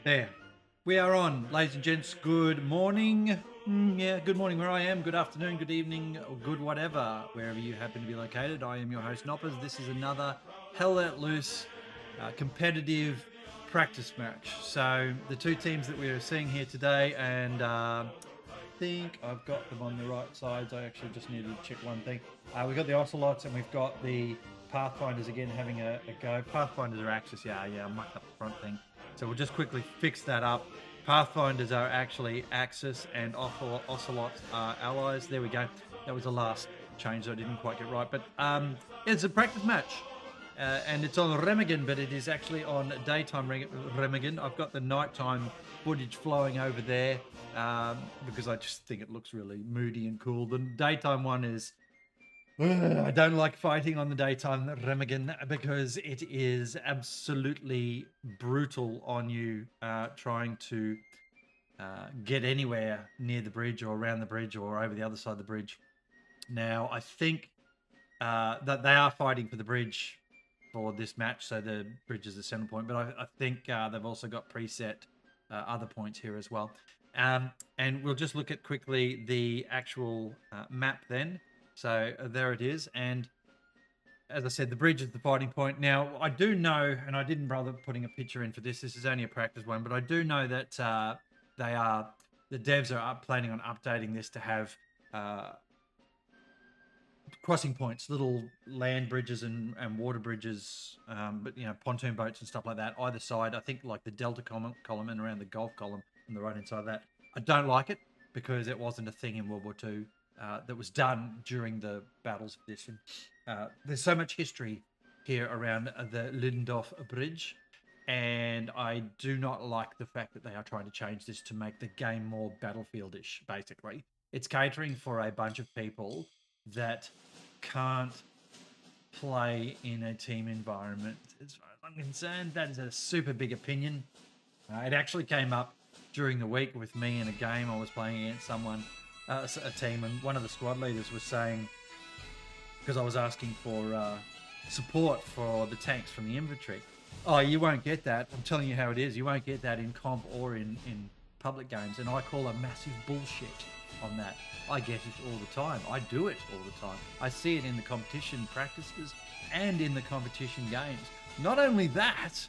There. We are on, ladies and gents. Good morning. Yeah, good morning where I am. Good afternoon, good evening, or good whatever, wherever you happen to be located. I am your host, Noppers. This is another Hell Let Loose competitive practice match. So, the two teams that we are seeing here today, and think I've got them on the right sides. I actually just needed to check one thing. We've got the Ocelots and we've got the Pathfinders again having a go. Pathfinders are Axis. Yeah, I mucked up the front thing. So we'll just quickly fix that up. Pathfinders are actually Axis and Ocelots are allies. There we go. That was the last change I didn't quite get right. But it's a practice match. And it's on Remagen, but it is actually on daytime Remagen. I've got the nighttime footage flowing over there because I just think it looks really moody and cool. The daytime one is I don't like fighting on the daytime Remagen because it is absolutely brutal on you trying to get anywhere near the bridge or around the bridge or over the other side of the bridge. Now, I think that they are fighting for the bridge for this match, so the bridge is the center point. But I think they've also got preset other points here as well. And we'll just look at quickly the actual map then. So there it is. And as I said, the bridge is the fighting point. Now, I do know, and I didn't bother putting a picture in for this. This is only a practice one, but I do know that the devs are planning on updating this to have uh, crossing points, little land bridges and water bridges, but pontoon boats and stuff like that either side. I think like the Delta column and around the Gulf column on the right hand side of that. I don't like it because it wasn't a thing in World War II that was done during the battles of this. And, there's so much history here around the Lindorf Bridge, and I do not like the fact that they are trying to change this to make the game more battlefieldish. Basically, it's catering for a bunch of people that can't play in a team environment. As far as I'm concerned, that is a super big opinion. It actually came up during the week with me in a game I was playing against someone, a team, and one of the squad leaders was saying, because I was asking for support for the tanks from the infantry. Oh, you won't get that. I'm telling you how it is. You won't get that in comp or in public games. And I call a massive bullshit on that. I get it all the time. I do it all the time. I see it in the competition practices and in the competition games. Not only that,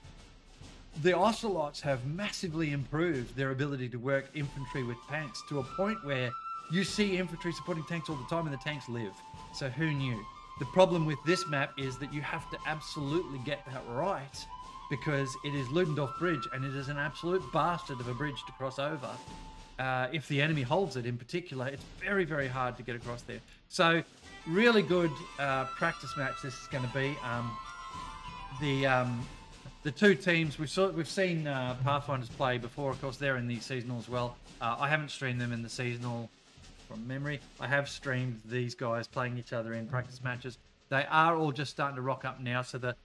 the Ocelots have massively improved their ability to work infantry with tanks to a point where you see infantry supporting tanks all the time and the tanks live. So who knew? The problem with this map is that you have to absolutely get that right because it is Ludendorff Bridge and it is an absolute bastard of a bridge to cross over. If the enemy holds it in particular, it's very, very hard to get across there. So really good practice match this is going to be. The two teams we've seen Pathfinders play before. Of course, they're in the seasonal as well. I haven't streamed them in the seasonal from memory. I have streamed these guys playing each other in practice matches. They are all just starting to rock up now. So the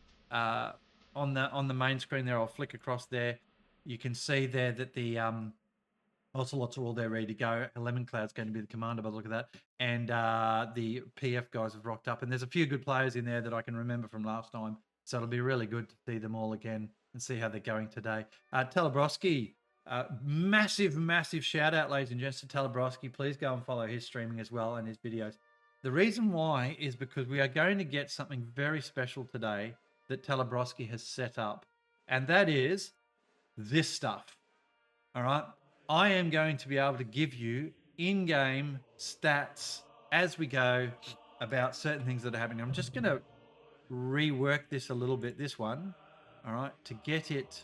on the main screen there, I'll flick across there. You can see there that the Ocelots are all there ready to go. Lemon Cloud's going to be the commander by the look of that. And the PF guys have rocked up. And there's a few good players in there that I can remember from last time. So it'll be really good to see them all again and see how they're going today. Telebrowski, massive, massive shout out, ladies and gents, to Telebrowski. Please go and follow his streaming as well and his videos. The reason why is because we are going to get something very special today that Telebrowski has set up. And that is this stuff. All right. I am going to be able to give you in-game stats as we go about certain things that are happening. I'm just going to rework this a little bit, this one, all right, to get it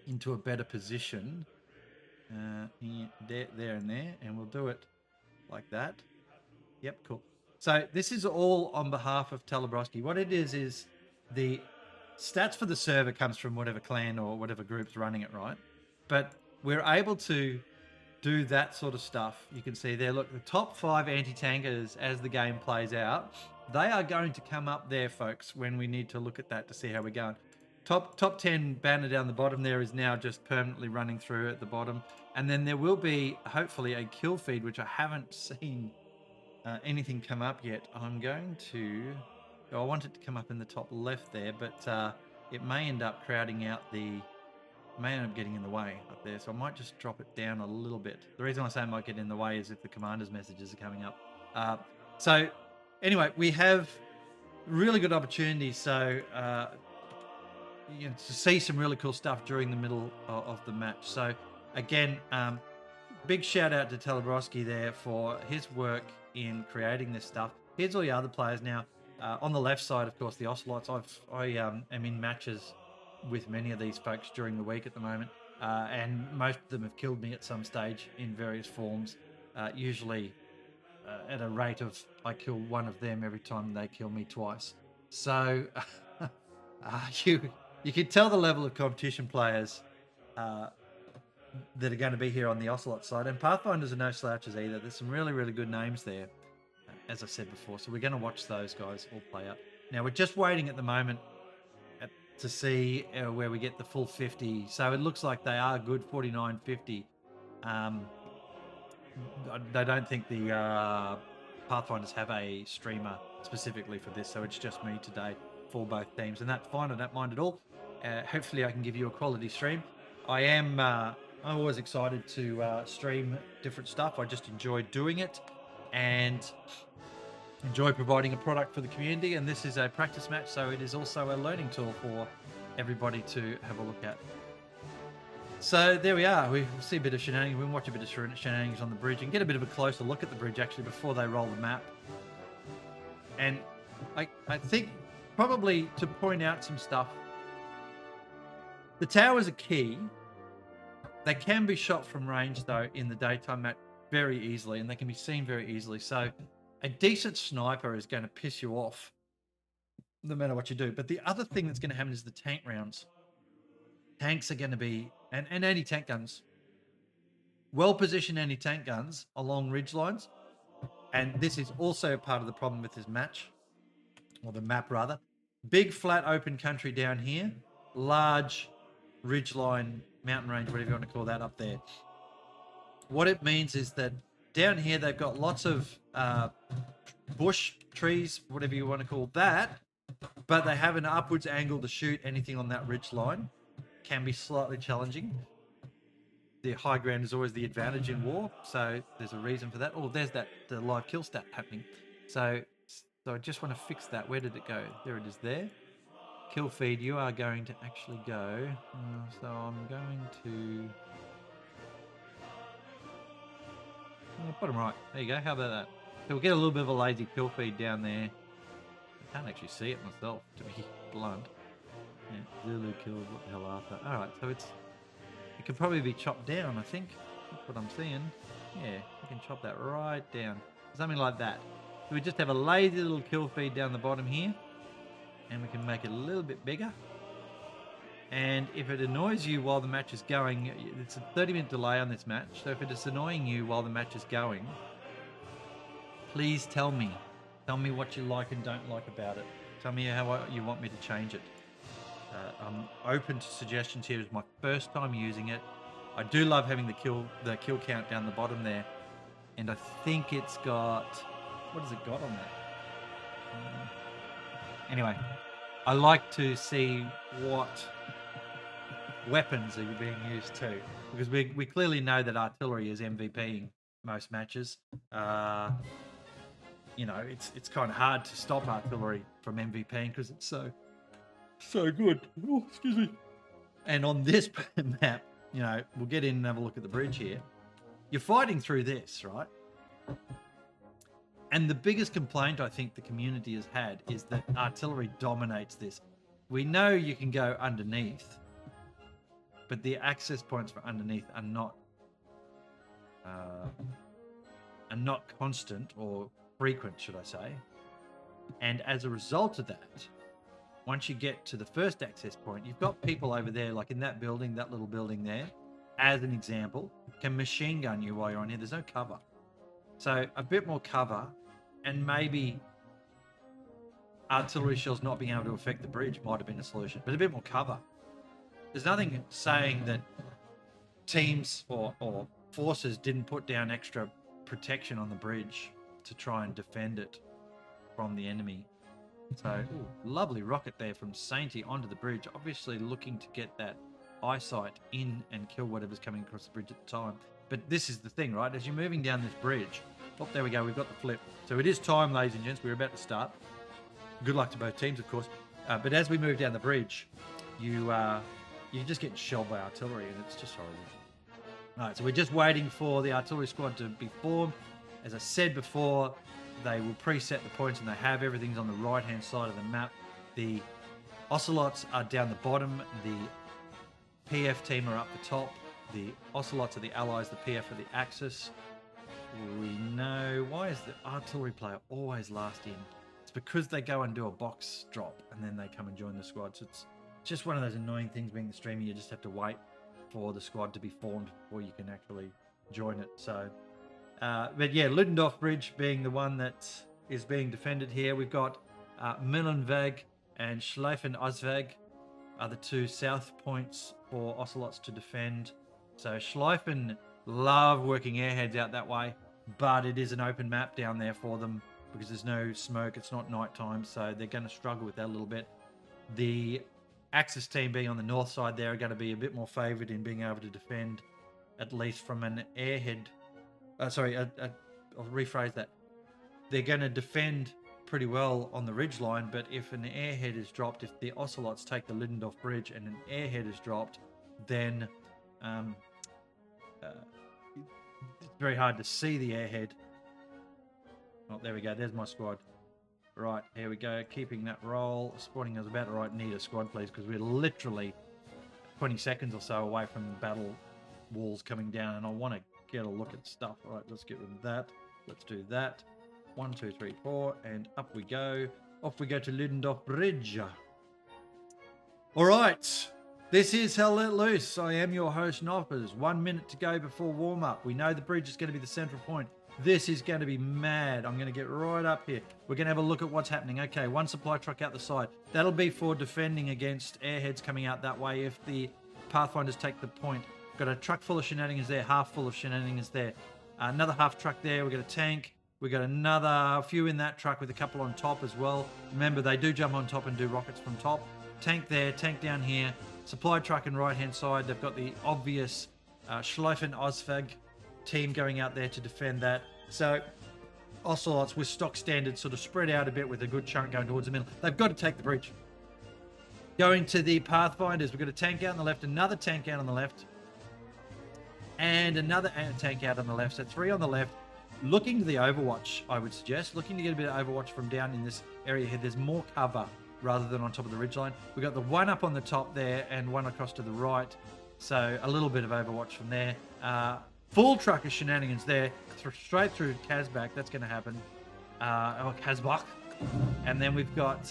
into a better position. There and there, and we'll do it like that. Yep, cool. So this is all on behalf of Telebrowski. What it is the stats for the server comes from whatever clan or whatever group's running it, right? But we're able to do that sort of stuff. You can see there, look, the top 5 anti-tankers as the game plays out, they are going to come up there, folks, when we need to look at that to see how we're going. Top 10 banner down the bottom there is now just permanently running through at the bottom. And then there will be, hopefully, a kill feed, which I haven't seen anything come up yet. I'm going to... I want it to come up in the top left there, but it may end up crowding out the may end up getting in the way up there, so I might just drop it down a little bit. The reason I say I might get in the way is if the commander's messages are coming up. So anyway, we have really good opportunities. So to see some really cool stuff during the middle of the match. So again, big shout out to Telebrowski there for his work in creating this stuff. Here's all your other players now. On the left side, of course, the Ocelots. I am in matches with many of these folks during the week at the moment, and most of them have killed me at some stage in various forms. Usually at a rate of I kill one of them every time they kill me twice. So you can tell the level of competition players that are going to be here on the Ocelot side. And Pathfinders are no slouches either. There's some really, really good names there, as I said before. So we're going to watch those guys all play up. Now, we're just waiting at the moment to see where we get the full 50. So it looks like they are good 49.50. I don't think the Pathfinders have a streamer specifically for this, so it's just me today for both teams, and that's fine. I don't mind at all. Hopefully, I can give you a quality stream. I'm always excited to stream different stuff. I just enjoy doing it and enjoy providing a product for the community. And this is a practice match, so it is also a learning tool for everybody to have a look at. So there we are. We see a bit of shenanigans. We can watch a bit of shenanigans on the bridge and get a bit of a closer look at the bridge actually before they roll the map. And I think probably to point out some stuff. The towers are key. They can be shot from range though in the daytime map very easily, and they can be seen very easily. So a decent sniper is going to piss you off no matter what you do. But the other thing that's going to happen is the tank rounds. Tanks are going to be, and anti-tank guns, well-positioned anti-tank guns along ridge lines. And this is also part of the problem with this match, or the map rather. Big flat open country down here, large ridgeline, mountain range, whatever you want to call that up there. What it means is that down here they've got lots of bush, trees, whatever you want to call that, but they have an upwards angle to shoot anything on that ridge line. Can be slightly challenging. The high ground is always the advantage in war, so there's a reason for that. Oh, there's that the live kill stat happening. So I just want to fix that. Where did it go? There it is there. Kill feed, you are going to actually go. So I'm going to bottom right. There you go. How about that? So we'll get a little bit of a lazy kill feed down there. I can't actually see it myself, to be blunt. Yeah, Zulu killed. What the hell after? All right, so it could probably be chopped down, I think. That's what I'm seeing. Yeah, we can chop that right down. Something like that. So we just have a lazy little kill feed down the bottom here. And we can make it a little bit bigger. And if it annoys you while the match is going, it's a 30-minute delay on this match. So if it is annoying you while the match is going, please tell me. Tell me what you like and don't like about it. Tell me how you want me to change it. I'm open to suggestions here. It's my first time using it. I do love having the kill count down the bottom there. And I think it's got... What has it got on that? Anyway, I like to see what weapons are being used too. Because we clearly know that artillery is MVPing most matches. It's kind of hard to stop artillery from MVPing because it's so good. Oh, excuse me. And on this map, we'll get in and have a look at the bridge here. You're fighting through this, right? And the biggest complaint I think the community has had is that artillery dominates this. We know you can go underneath, but the access points for underneath are not constant or frequent, should I say. And as a result of that, once you get to the first access point, you've got people over there, like in that building, that little building there, as an example, can machine gun you while you're on here. There's no cover. So a bit more cover, and maybe artillery shells not being able to affect the bridge might have been a solution, but a bit more cover. There's nothing saying that teams or forces didn't put down extra protection on the bridge to try and defend it from the enemy. So, lovely rocket there from Sainty onto the bridge, obviously looking to get that eyesight in and kill whatever's coming across the bridge at the time. But this is the thing, right? As you're moving down this bridge, oh, there we go. We've got the flip. So it is time, ladies and gents. We're about to start. Good luck to both teams, of course. But as we move down the bridge, you just get shelled by artillery, and it's just horrible. All right, so we're just waiting for the artillery squad to be formed. As I said before, they will preset the points, and they have everything's on the right-hand side of the map. The Ocelots are down the bottom. The PF team are up the top. The Ocelots are the allies. The PF are the Axis. We know... Why is the artillery player always last in? It's because they go and do a box drop, and then they come and join the squad. So it's just one of those annoying things being the streamer. You just have to wait for the squad to be formed before you can actually join it. So, but yeah, Ludendorff Bridge being the one that is being defended here. We've got Millenweg and Schleifen-Osweg are the two south points for Ocelots to defend. So Schleifen love working airheads out that way, but it is an open map down there for them because there's no smoke. It's not nighttime, so they're going to struggle with that a little bit. The Axis team being on the north side there are going to be a bit more favoured in being able to defend, at least from an airhead. I'll rephrase that. They're going to defend pretty well on the ridge line, but if an airhead is dropped, if the Ocelots take the Ludendorff Bridge and an airhead is dropped, then it's very hard to see the airhead. Oh, there we go. There's my squad. Right, here we go. Keeping that roll. Spawning us about to right. Need a squad, please, because we're literally 20 seconds or so away from the battle walls coming down, and I want to get a look at stuff. All right, let's get rid of that. Let's do that. 1, 2, 3, 4, and up we go. Off we go to Ludendorff Bridge. All right, this is Hell Let Loose. I am your host, Noppers. 1 minute to go before warm-up. We know the bridge is going to be the central point. This is going to be mad. I'm going to get right up here. We're going to have a look at what's happening. Okay, one supply truck out the side. That'll be for defending against airheads coming out that way if the Pathfinders take the point. Got a truck full of shenanigans there, half full of shenanigans there. Another half truck there. We've got a tank. We've got another few in that truck with a couple on top as well. Remember, they do jump on top and do rockets from top. Tank there, tank down here. Supply truck and right-hand side. They've got the obvious Schleifen-Osweg team going out there to defend that. So Ocelots with stock standards sort of spread out a bit with a good chunk going towards the middle. They've got to take the bridge. Going to the Pathfinders, we've got a tank out on the left, another tank out on the left, and another tank out on the left. So 3 on the left. Looking to the Overwatch, I would suggest. Looking to get a bit of Overwatch from down in this area here. There's more cover rather than on top of the ridgeline. We've got the one up on the top there and one across to the right. So a little bit of Overwatch from there. Full truck of shenanigans there. Straight through Kazbak. That's going to happen. Kazbak. And then we've got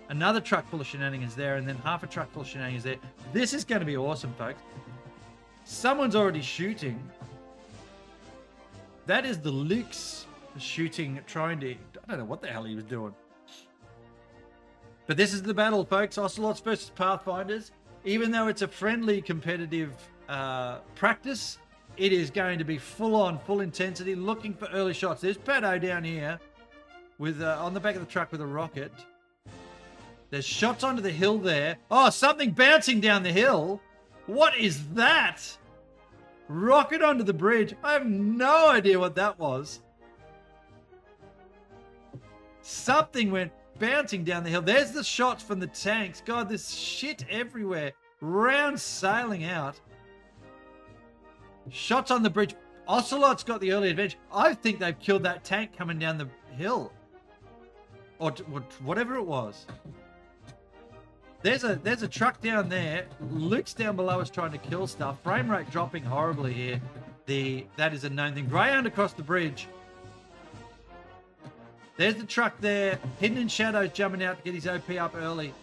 another truck full of shenanigans there, and then half a truck full of shenanigans there. This is going to be awesome, folks. Someone's already shooting. That is the Lux shooting, trying to... I don't know what the hell he was doing. But this is the battle, folks. Ocelots versus Pathfinders. Even though it's a friendly, competitive practice, it is going to be full on, full intensity, looking for early shots. There's Pato down here with on the back of the truck with a rocket. There's shots onto the hill there. Oh, something bouncing down the hill. What is that? Rocket onto the bridge. I have no idea what that was. Something went bouncing down the hill. There's the shots from the tanks. God, there's shit everywhere. Round sailing out. Shots on the bridge. Ocelot's got the early advantage. I think they've killed that tank coming down the hill. Or whatever it was. There's a truck down there. Luke's down below us trying to kill stuff. Frame rate dropping horribly here. That is a known thing. Greyhound across the bridge. There's the truck there. Hidden in shadows, jumping out to get his OP up early.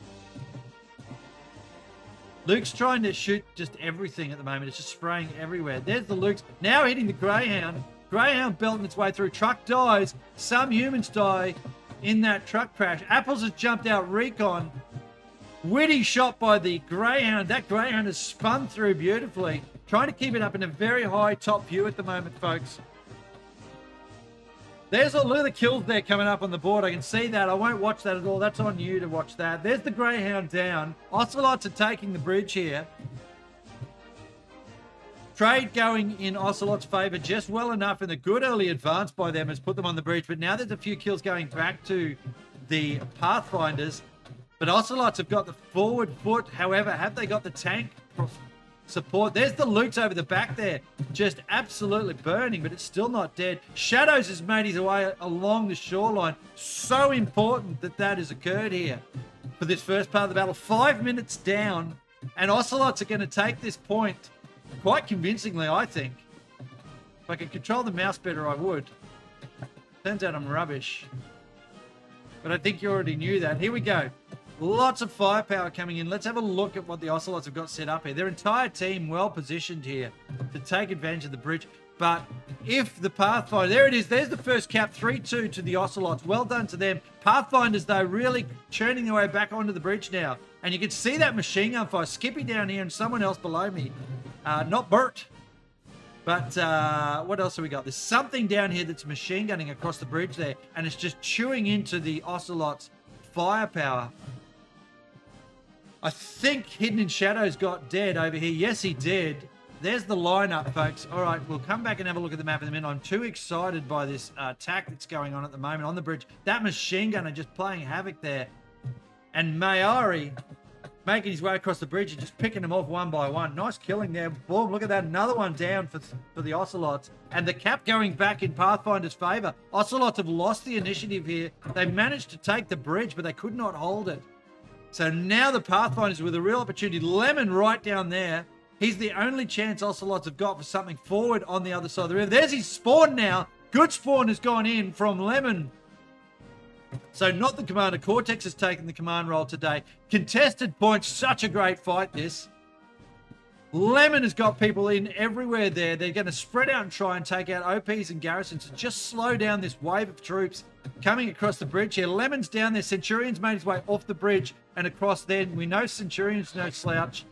Luke's trying to shoot just everything at the moment. It's just spraying everywhere. There's the Luke's. Now hitting the Greyhound. Greyhound belting its way through. Truck dies. Some humans die in that truck crash. Apples has jumped out recon. Witty shot by the Greyhound. That Greyhound has spun through beautifully. Trying to keep it up in a very high top view at the moment, folks. There's a lot of the kills there coming up on the board. I can see that. I won't watch that at all. That's on you to watch that. There's the Greyhound down. Ocelots are taking the bridge here. Trade going in Ocelot's favour just well enough, and a good early advance by them has put them on the bridge. But now there's a few kills going back to the Pathfinders. But Ocelots have got the forward foot. However, have they got the tank support? There's the loot over the back there. Just absolutely burning, but it's still not dead. Shadows has made his way along the shoreline. So important that that has occurred here for this first part of the battle. 5 minutes down, and Ocelots are going to take this point quite convincingly, I think. If I could control the mouse better, I would. Turns out I'm rubbish. But I think you already knew that. Here we go. Lots of firepower coming in. Let's have a look at what the Ocelots have got set up here. Their entire team well positioned here to take advantage of the bridge. But if the Pathfinder... There it is. There's the first cap. 3-2 to the Ocelots. Well done to them. Pathfinders, though, really churning their way back onto the bridge now. And you can see that machine gun fire. Skippy down here and someone else below me. Not Bert. But what else have we got? There's something down here that's machine gunning across the bridge there. And it's just chewing into the Ocelots' firepower. I think Hidden in Shadows got dead over here. Yes, he did. There's the lineup, folks. All right, we'll come back and have a look at the map in a minute. I'm too excited by this attack that's going on at the moment on the bridge. That machine gunner just playing havoc there. And Mayari making his way across the bridge and just picking them off one by one. Nice killing there. Boom, look at that. Another one down for the Ocelots. And the cap going back in Pathfinder's favour. Ocelots have lost the initiative here. They managed to take the bridge, but they could not hold it. So now the Pathfinders with a real opportunity. Lemon right down there. He's the only chance Ocelots have got for something forward on the other side of the river. There's his spawn now. Good spawn has gone in from Lemon. So not the commander. Cortex has taken the command role today. Contested points. Such a great fight, this. Lemon has got people in everywhere there. They're going to spread out and try and take out OPs and garrisons to just slow down this wave of troops coming across the bridge here. Lemon's down there. Centurion's made his way off the bridge and across there. We know Centurion's no slouch.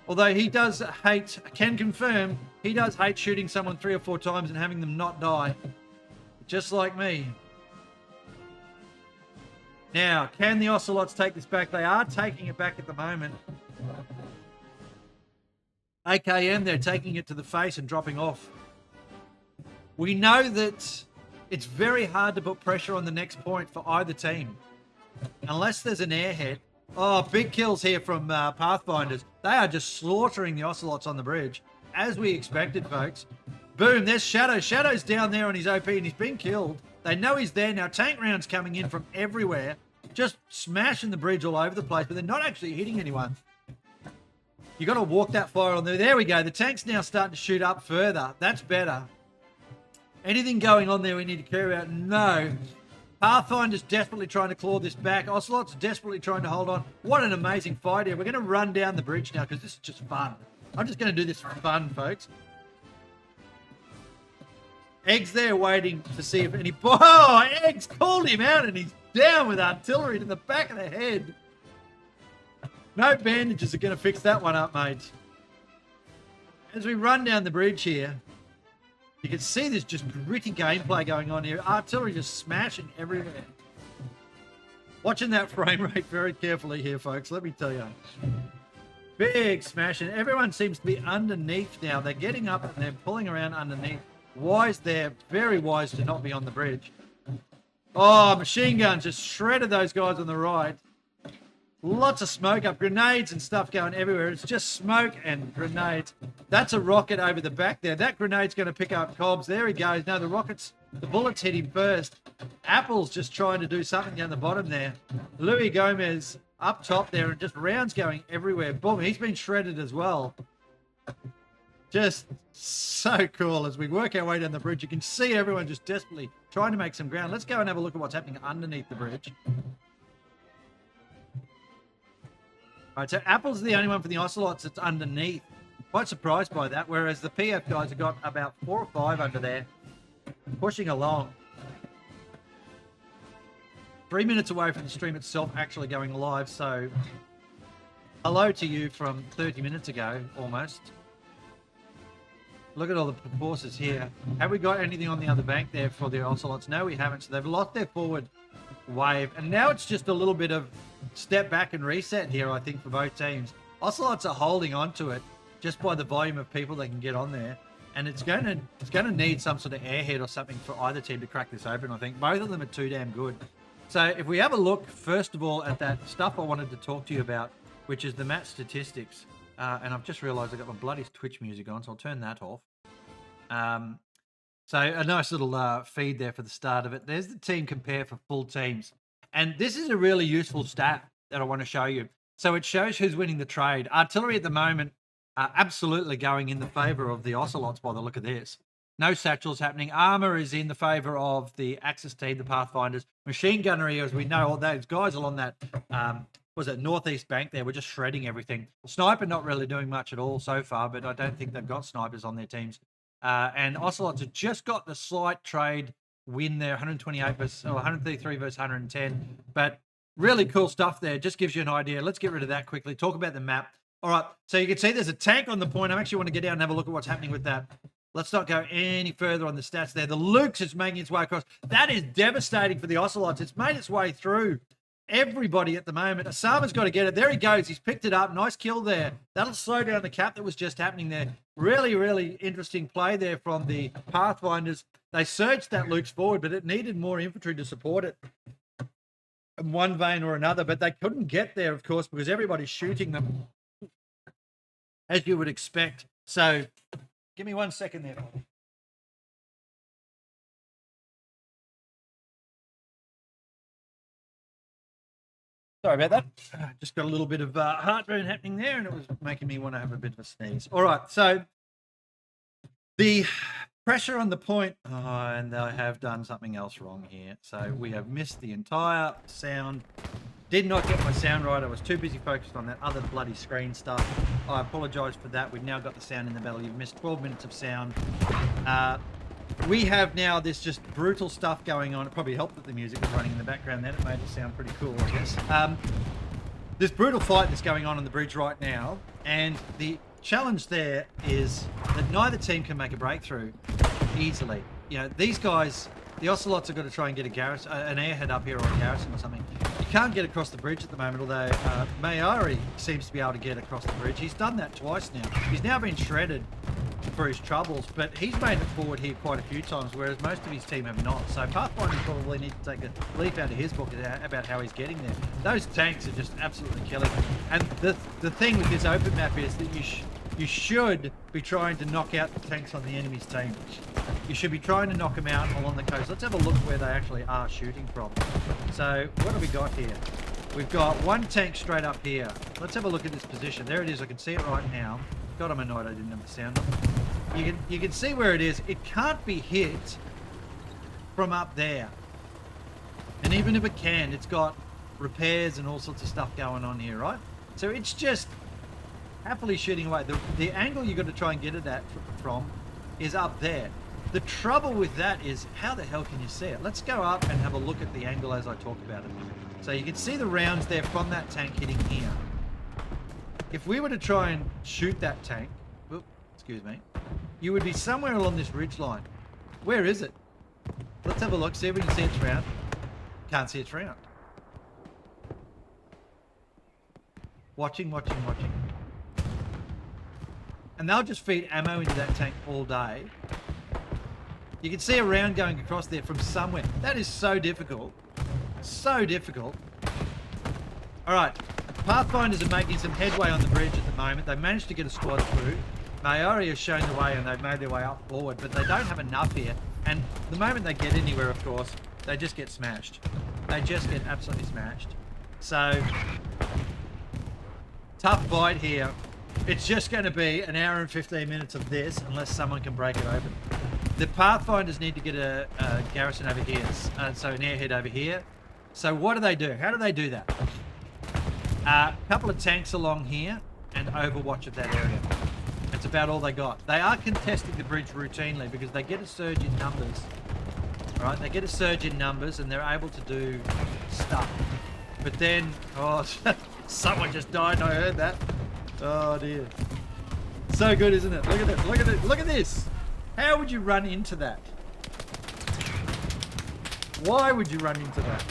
Although he does hate, can confirm, he does hate shooting someone 3 or 4 times and having them not die. Just like me. Now, can the Ocelots take this back? They are taking it back at the moment. AKM, they're taking it to the face and dropping off. We know that it's very hard to put pressure on the next point for either team. Unless there's an airhead. Oh, big kills here from Pathfinders. They are just slaughtering the Ocelots on the bridge. As we expected, folks. Boom, there's Shadow. Shadow's down there on his OP and he's been killed. They know he's there now. Tank rounds coming in from everywhere. Just smashing the bridge all over the place, but they're not actually hitting anyone. You got to walk that fire on there. There we go. The tank's now starting to shoot up further. That's better. Anything going on there we need to care about? No. Pathfinder's desperately trying to claw this back. Ocelot's desperately trying to hold on. What an amazing fight here. We're going to run down the bridge now because this is just fun. I'm just going to do this for fun, folks. Egg's there waiting to see if any... Oh, Egg's called him out and he's down with artillery to the back of the head. No bandages are going to fix that one up, mate. As we run down the bridge here, you can see there's just gritty gameplay going on here. Artillery just smashing everywhere. Watching that frame rate very carefully here, folks. Let me tell you. Big smashing. Everyone seems to be underneath now. They're getting up and they're pulling around underneath. Wise there. Very wise to not be on the bridge. Oh, machine guns just shredded those guys on the right. Lots of smoke up. Grenades and stuff going everywhere. It's just smoke and grenades. That's a rocket over the back there. That grenade's going to pick up Cobbs. There he goes. No, the bullets hit him first. Apple's just trying to do something down the bottom there. Louis Gomez up top there and just rounds going everywhere. Boom, he's been shredded as well. Just so cool as we work our way down the bridge. You can see everyone just desperately trying to make some ground. Let's go and have a look at what's happening underneath the bridge. All right, so Apple's the only one for the Ocelots that's underneath. Quite surprised by that, whereas the PF guys have got about 4 or 5 under there, pushing along. 3 minutes away from the stream itself actually going live, so hello to you from 30 minutes ago, almost. Look at all the forces here. Have we got anything on the other bank there for the Ocelots? No, we haven't. So they've lost their forward wave. And now it's just a little bit of step back and reset here, I think, for both teams. Ocelots are holding on to it just by the volume of people they can get on there. And it's going to need some sort of airhead or something for either team to crack this open, I think. Both of them are too damn good. So if we have a look, first of all, at that stuff I wanted to talk to you about, which is the match statistics. And I've just realised I've got my bloody Twitch music on, so I'll turn that off. So a nice little feed there for the start of it. There's the team compare for full teams. And this is a really useful stat that I want to show you. So it shows who's winning the trade. Artillery at the moment are absolutely going in the favour of the Ocelots by the look of this. No satchels happening. Armour is in the favour of the Axis team, the Pathfinders. Machine gunnery, as we know, all those guys along that was it northeast bank there? We're just shredding everything. Sniper not really doing much at all so far, but I don't think they've got snipers on their teams. And Ocelots have just got the slight trade win there, 128 versus 133 versus 110. But really cool stuff there. Just gives you an idea. Let's get rid of that quickly. Talk about the map. All right, so you can see there's a tank on the point. I actually want to get down and have a look at what's happening with that. Let's not go any further on the stats there. The Luke's is making its way across. That is devastating for the Ocelots. It's made its way through everybody at the moment. Osama's got to get it. There he goes. He's picked it up. Nice kill there. That'll slow down the cap that was just happening there. Really, really interesting play there from the Pathfinders. They surged that Luke's forward, but it needed more infantry to support it in one vein or another. But they couldn't get there, of course, because everybody's shooting them, as you would expect. So give me 1 second there. Sorry about that. Just got a little bit of heartburn happening there, and it was making me want to have a bit of a sneeze. All right, so the pressure on the point. Oh, and I have done something else wrong here. So we have missed the entire sound. Did not get my sound right. I was too busy focused on that other bloody screen stuff. I apologise for that. We've now got the sound in the battle. You've missed 12 minutes of sound. We have now this just brutal stuff going on. It probably helped that the music was running in the background then. It made it sound pretty cool, I guess. This brutal fight that's going on the bridge right now, and the challenge there is that neither team can make a breakthrough easily. You know, these guys, the Ocelots have got to try and get a garrison, an airhead up here or a garrison or something. You can't get across the bridge at the moment, although Mayari seems to be able to get across the bridge. He's done that twice now. He's now been shredded for his troubles, but he's made it forward here quite a few times, whereas most of his team have not. So Pathfinder probably need to take a leaf out of his book about how he's getting there. Those tanks are just absolutely killing. And the thing with this open map is that you should be trying to knock out the tanks on the enemy's team. You should be trying to knock them out along the coast. Let's have a look where they actually are shooting from. So what have we got here? We've got one tank straight up here. Let's have a look at this position. There it is. I can see it right now. God, I'm annoyed I didn't have the sound on. You can see where it is. It can't be hit from up there. And even if it can, it's got repairs and all sorts of stuff going on here, right? So it's just happily shooting away. The angle you've got to try and get it at from is up there. The trouble with that is, how the hell can you see it? Let's go up and have a look at the angle as I talk about it. So you can see the rounds there from that tank hitting here. If we were to try and shoot that tank, excuse me, you would be somewhere along this ridge line. Where is it? Let's have a look, see if we can see its round. Can't see its round. Watching, watching, watching. And they'll just feed ammo into that tank all day. You can see a round going across there from somewhere. That is so difficult. So difficult. All right. Pathfinders are making some headway on the bridge at the moment. They managed to get a squad through. Mayari has shown the way and they've made their way up forward, but they don't have enough here. And the moment they get anywhere, of course, they just get smashed. They just get absolutely smashed. So, tough fight here. It's just going to be an hour and 15 minutes of this unless someone can break it open. The Pathfinders need to get a garrison over here, so an airhead over here. So what do? How do they do that? A couple of tanks along here and overwatch of that area. That's about all they got. They are contesting the bridge routinely because they get a surge in numbers. All right, they get a surge in numbers and they're able to do stuff. But then, oh, someone just died and I heard that. Oh dear. So good, isn't it? Look at it. Look at it. Look at this. How would you run into that? Why would you run into that?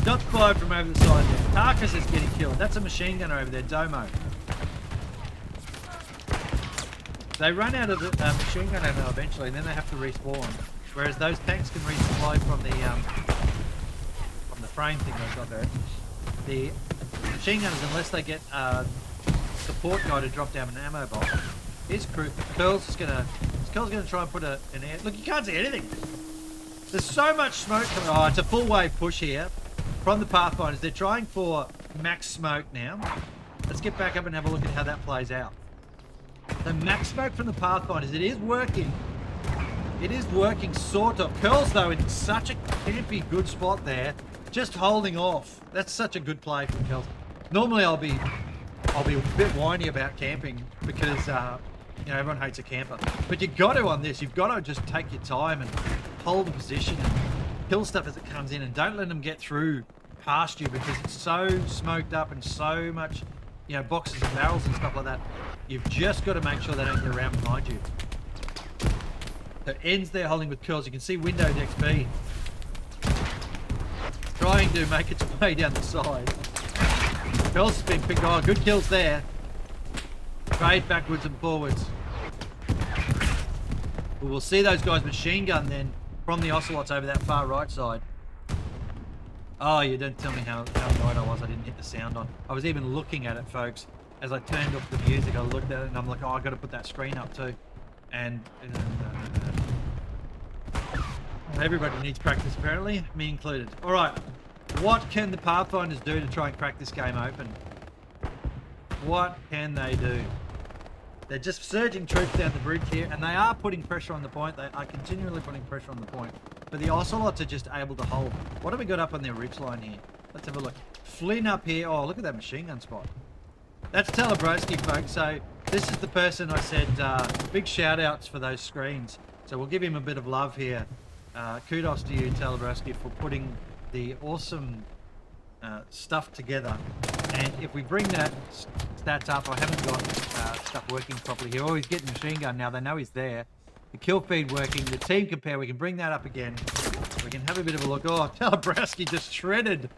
Shots fired from over the side there. Tarkus is getting killed. That's a machine gunner over there, Domo. They run out of the machine gun ammo eventually, and then they have to respawn. Whereas those tanks can resupply from the frame thing they've got there. The machine gunners, unless they get a support guy to drop down an ammo box, his crew, Curl's gonna try and put an air. Look, you can't see anything. There's so much smoke coming. Oh, it's a full wave push here from the Pathfinders. They're trying for max smoke now. Let's get back up and have a look at how that plays out. The max smoke from the Pathfinders, it is working. It is working, sort of. Curl's, though, in such a campy good spot there, just holding off. That's such a good play from Curls. Normally, I'll be a bit whiny about camping because, you know, everyone hates a camper. But you've got to on this. You've got to just take your time and hold the position and kill stuff as it comes in, and don't let them get through past you because it's so smoked up and so much, you know, boxes and barrels and stuff like that. You've just got to make sure they don't get around behind you. So ends there holding with Curls. You can see Windows XP trying to make its way down the side. Curls has been picked. Oh, good kills there. Trade backwards and forwards. We'll see those guys machine gun then from the Ocelots over that far right side. Oh, you don't tell me how annoyed I was. I didn't hit the sound on. I was even looking at it, folks. As I turned off the music, I looked at it and I'm like, oh, I got to put that screen up too. And everybody needs practice, apparently, me included. All right, what can the Pathfinders do to try and crack this game open? What can they do? They're just surging troops down the bridge here, and they are putting pressure on the point. They are continually putting pressure on the point. But the Ocelots are just able to hold. What have we got up on their ridge line here? Let's have a look. Flynn up here. Oh, look at that machine gun spot. That's Telebroski, folks. So this is the person I said big shout outs for those screens. So we'll give him a bit of love here. Kudos to you, Telebroski, for putting the awesome stuff together. And if we bring that stats up, I haven't got stuff working properly here. Oh, he's getting machine gun now. They know he's there. The kill feed working. The team compare, we can bring that up again. We can have a bit of a look. Oh, Telebroski just shredded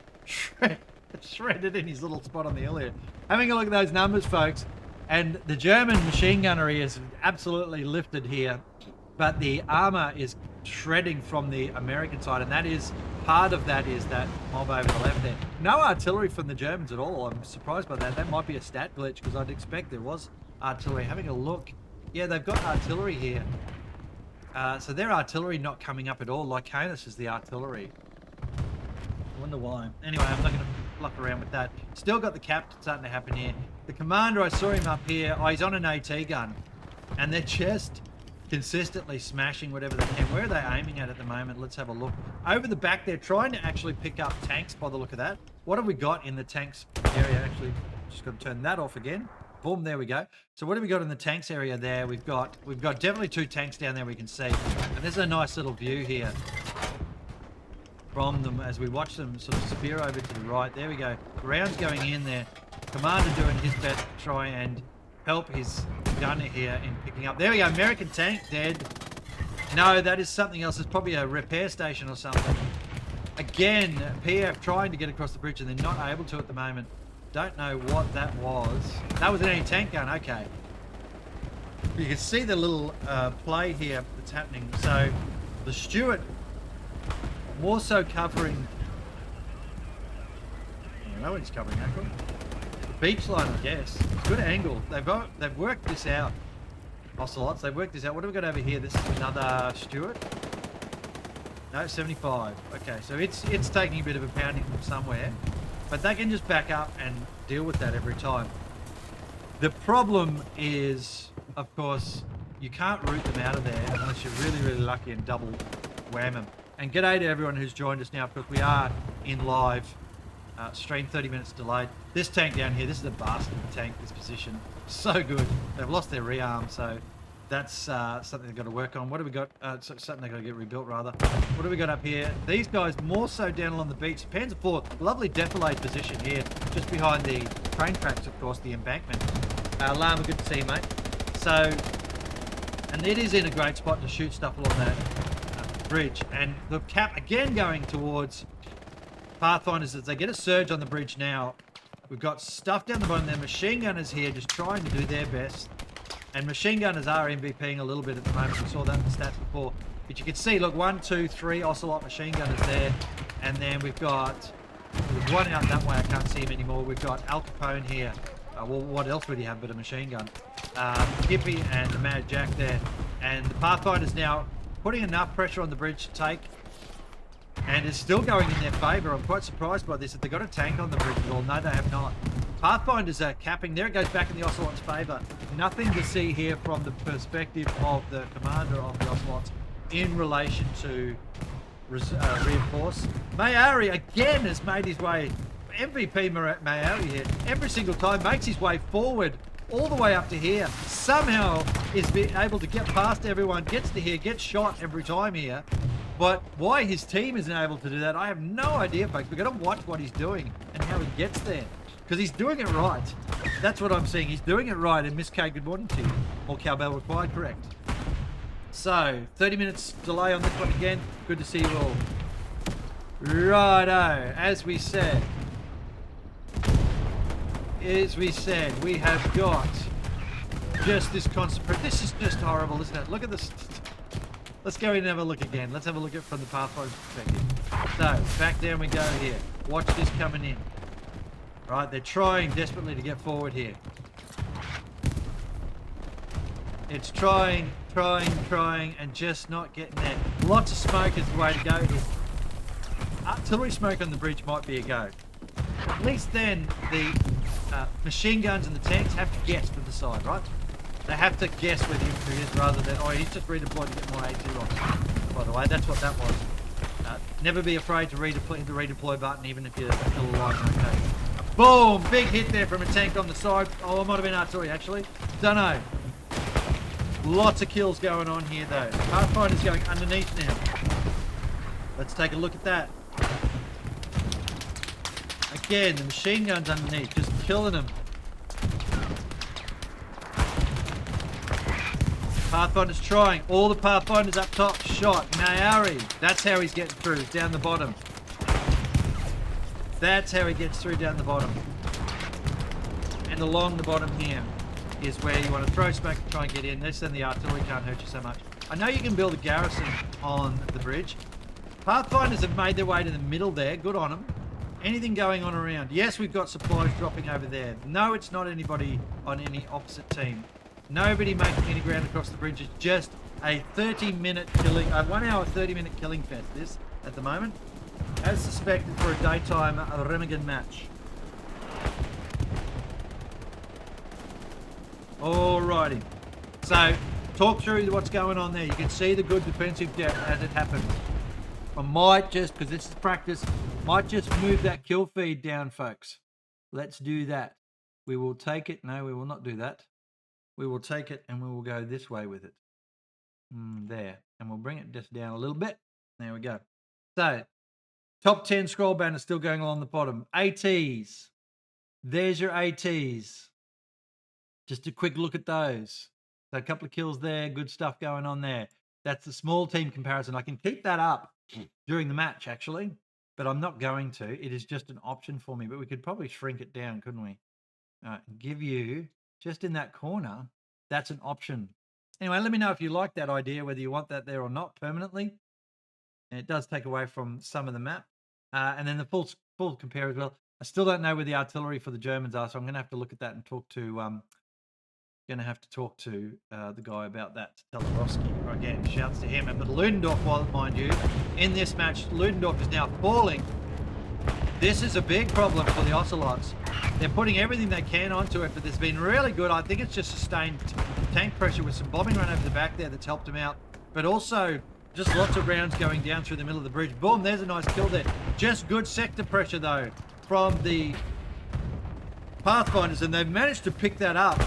in his little spot on the hill here. Having a look at those numbers, folks. And the German machine gunnery is absolutely lifted here. But the armor is shredding from the American side. And that is, part of that is that mob over the left there. No artillery from the Germans at all. I'm surprised by that. That might be a stat glitch because I'd expect there was artillery. Having a look. Yeah, they've got artillery here. So their artillery not coming up at all. Lycaonis is the artillery. I wonder why. Anyway, I'm not going to fluff around with that. Still got the cap starting to happen here. The commander, I saw him up here. Oh, he's on an AT gun. And they're just consistently smashing whatever they can. Where are they aiming at the moment? Let's have a look. Over the back, they're trying to actually pick up tanks by the look of that. What have we got in the tanks area? Actually, just got to turn that off again. Boom, there we go. So what have we got in the tanks area there? We've got definitely 2 tanks down there we can see. And there's a nice little view here from them as we watch them sort of spear over to the right. There we go. Rounds going in there. Commander doing his best to try and help his gunner here in picking up. There we go. American tank dead. No, that is something else. It's probably a repair station or something. Again, PF trying to get across the bridge and they're not able to at the moment. Don't know what that was. That was an anti-tank gun. Okay. You can see the little play here that's happening. So the Stuart more so covering. I don't know what he's covering actually. The beach line, I guess. Good angle. They've worked this out. Ocelots. They've worked this out. What have we got over here? This is another Stuart. No, 75. Okay, so it's taking a bit of a pounding from somewhere. But they can just back up and deal with that every time. The problem is, of course, you can't root them out of there unless you're really, really lucky and double wham them. And g'day to everyone who's joined us now, because we are in live stream, 30 minutes delayed. This tank down here, this is a bastard tank, this position. So good. They've lost their rearm, so That's something they've got to work on. What do we got? Something they've got to get rebuilt, rather. What do we got up here? These guys more so down along the beach. Panzer IV, lovely defilade position here, just behind the train tracks, of course, the embankment. Lama, good to see you, mate. So, and it is in a great spot to shoot stuff along that bridge. And the cap again going towards Pathfinders as they get a surge on the bridge now. We've got stuff down the bottom there. Machine gunners here just trying to do their best. And machine gunners are MVPing a little bit at the moment. We saw that in the stats before. But you can see, look, 1, 2, 3 Ocelot machine gunners there. And then we've got one out that way. I can't see him anymore. We've got Al Capone here. Well, what else would he have but a machine gun? Hippie and the Mad Jack there. And the Pathfinder's now putting enough pressure on the bridge to take. And it's still going in their favour. I'm quite surprised by this. If they've got a tank on the bridge at all. No, they have not. Pathfinders are capping. There it goes back in the Ocelot's favour. Nothing to see here from the perspective of the commander of the Ocelots in relation to reinforce. Mayari again has made his way. MVP Mayari here. Every single time makes his way forward all the way up to here. Somehow is able to get past everyone. Gets to here. Gets shot every time here. But why his team isn't able to do that, I have no idea, folks. We've got to watch what he's doing and how he gets there. Because he's doing it right. That's what I'm seeing. He's doing it right. And Miss K, good morning to you. All cowbell required, correct. So, 30 minutes delay on this one again. Good to see you all. Righto. As we said, we have got just this constant... This is just horrible, isn't it? Look at this. Let's go in and have a look again. Let's have a look at it from the Pathfinder's perspective. So, back down we go here. Watch this coming in. Right, they're trying desperately to get forward here. It's trying, and just not getting there. Lots of smoke is the way to go here. Artillery smoke on the bridge might be a go. At least then the machine guns and the tanks have to guess to the side, right? They have to guess where the infantry is rather than, oh, he's just redeployed to get more AT rocks. By the way, that's what that was. Never be afraid to redeploy the redeploy button, even if you're still alive. Okay. Boom! Big hit there from a tank on the side. Oh, it might have been artillery, actually. Don't know. Lots of kills going on here, though. Pathfinder's going underneath now. Let's take a look at that. Again, the machine gun's underneath, just killing them. Pathfinder's trying. All the Pathfinders up top. Shot. Nayari. That's how he's getting through. Down the bottom. That's how he gets through down the bottom. And along the bottom here is where you want to throw smoke and try and get in. This and the artillery can't hurt you so much. I know you can build a garrison on the bridge. Pathfinders have made their way to the middle there. Good on them. Anything going on around? Yes, we've got supplies dropping over there. No, it's not anybody on any opposite team. Nobody making any ground across the bridge. It's just a 30-minute killing, a 1 hour, 30-minute killing fest, this, at the moment. As suspected for a daytime Remagen match. Alrighty. So, talk through what's going on there. You can see the good defensive depth as it happens. I might just, because this is practice, might just move that kill feed down, folks. Let's do that. We will take it. No, we will not do that. We will take it and we will go this way with it. There. And we'll bring it just down a little bit. There we go. So, top 10 scroll banner still going along the bottom. ATs. There's your ATs. Just a quick look at those. So a couple of kills there. Good stuff going on there. That's the small team comparison. I can keep that up during the match, actually. But I'm not going to. It is just an option for me. But we could probably shrink it down, couldn't we? Give you, just in that corner, that's an option. Anyway, let me know if you like that idea, whether you want that there or not permanently. And it does take away from some of the map. And then the full compare as well. I still don't know where the artillery for the Germans are, so I'm going to have to look at that and talk to the guy about that, Telerovsky. Again, shouts to him. But Ludendorff, mind you, in this match, Ludendorff is now falling. This is a big problem for the Ocelots. They're putting everything they can onto it, but it's been really good. I think it's just sustained tank pressure with some bombing run over the back there that's helped them out. But also, just lots of rounds going down through the middle of the bridge. Boom, there's a nice kill there. Just good sector pressure, though, from the Pathfinders, and they've managed to pick that up.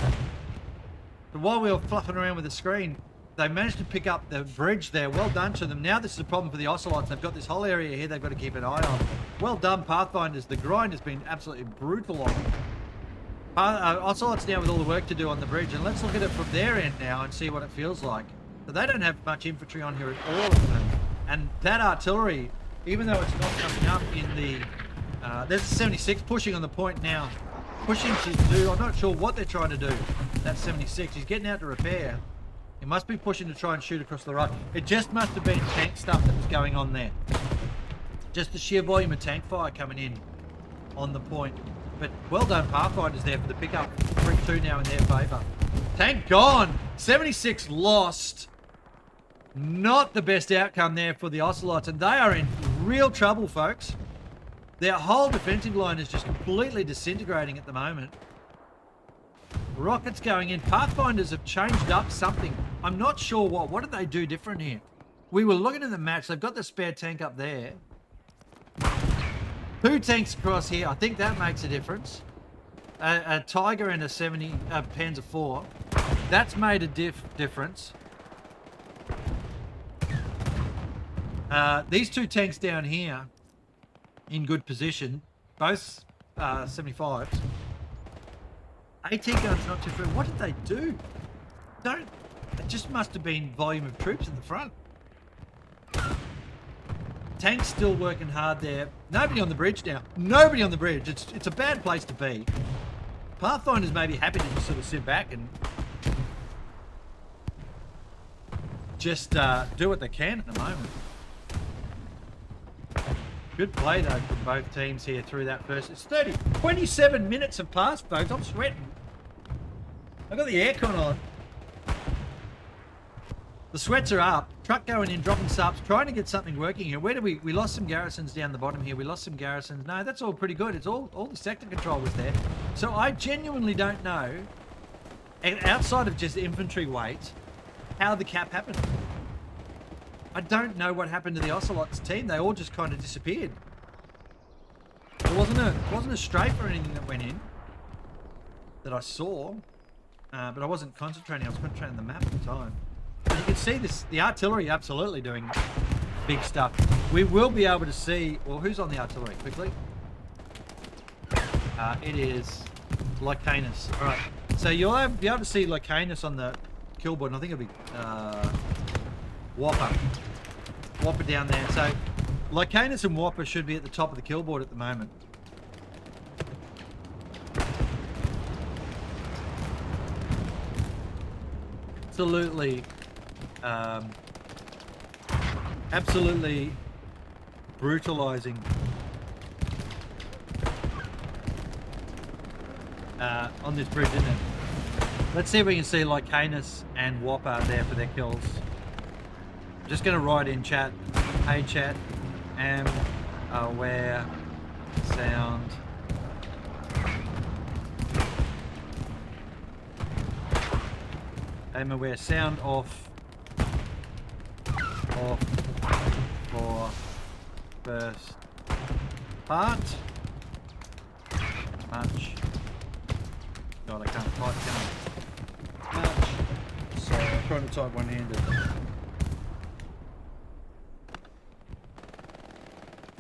But while we were fluffing around with the screen, they managed to pick up the bridge there. Well done to them. Now this is a problem for the Ocelots. They've got this whole area here they've got to keep an eye on. Well done, Pathfinders. The grind has been absolutely brutal on them. Ocelots now with all the work to do on the bridge. And let's look at it from their end now and see what it feels like. So they don't have much infantry on here at all at the moment. And that artillery, even though it's not coming up in the... there's a 76 pushing on the point now. Pushing to do... I'm not sure what they're trying to do. That's 76. He's getting out to repair. He must be pushing to try and shoot across the right. It just must have been tank stuff that was going on there. Just the sheer volume of tank fire coming in on the point. But well done, Pathfinders there for the pickup. 3-2 now in their favour. Tank gone. 76 lost. Not the best outcome there for the Ocelots. And they are in real trouble, folks. Their whole defensive line is just completely disintegrating at the moment. Rockets going in. Pathfinders have changed up something. I'm not sure what. What did they do different here? We were looking at the match. They've got the spare tank up there. 2 tanks across here. I think that makes a difference. A Tiger and a 70 Panzer 4. That's made a difference. These 2 tanks down here in good position. Both 75s. AT guns not too far. What did they do? It just must have been volume of troops at the front. Tanks still working hard there. Nobody on the bridge now. Nobody on the bridge. It's a bad place to be. Pathfinders may be happy to just sort of sit back and just do what they can at the moment. Good play though from both teams here through that first. It's 27 minutes have passed, folks. I'm sweating. I've got the aircon on. The sweats are up. Truck going in, dropping subs, trying to get something working here. Where did we lost some garrisons down the bottom here. We lost some garrisons. No, that's all pretty good. It's all the sector control was there. So I genuinely don't know, outside of just infantry weight, how the cap happened. I don't know what happened to the Ocelots team. They all just kind of disappeared. It wasn't a strafe or anything that went in that I saw, but I wasn't concentrating. I was concentrating on the map at the time. But you can see this, the artillery absolutely doing big stuff. We will be able to see, well, who's on the artillery quickly? It is Lycanus. All right. So you'll be able to see Lycanus on the kill board, and I think it'll be Whopper down there. So Lycanus and Whopper should be at the top of the kill board at the moment. Absolutely brutalizing on this bridge, isn't it? Let's see if we can see Lycanus and Whopper there for their kills. Just going to write in chat, hey chat, am aware sound off for first part. Much. God, I can't type, can I? Much. So I'm trying to type one-handed.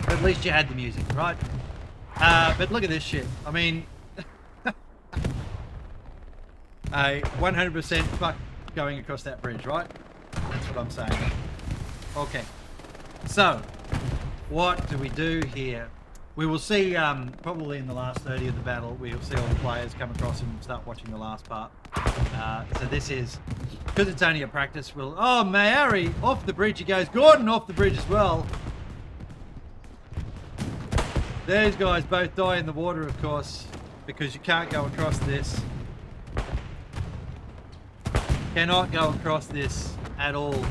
At least you had the music, right? But look at this shit. I mean, a 100% fuck going across that bridge, right? That's what I'm saying. Okay. So, what do we do here? We will see, probably in the last 30 of the battle, we will see all the players come across and start watching the last part. So this is, because it's only a practice, oh, Mayari off the bridge he goes. Gordon off the bridge as well. These guys both die in the water, of course, because you can't go across this. Cannot go across this at all.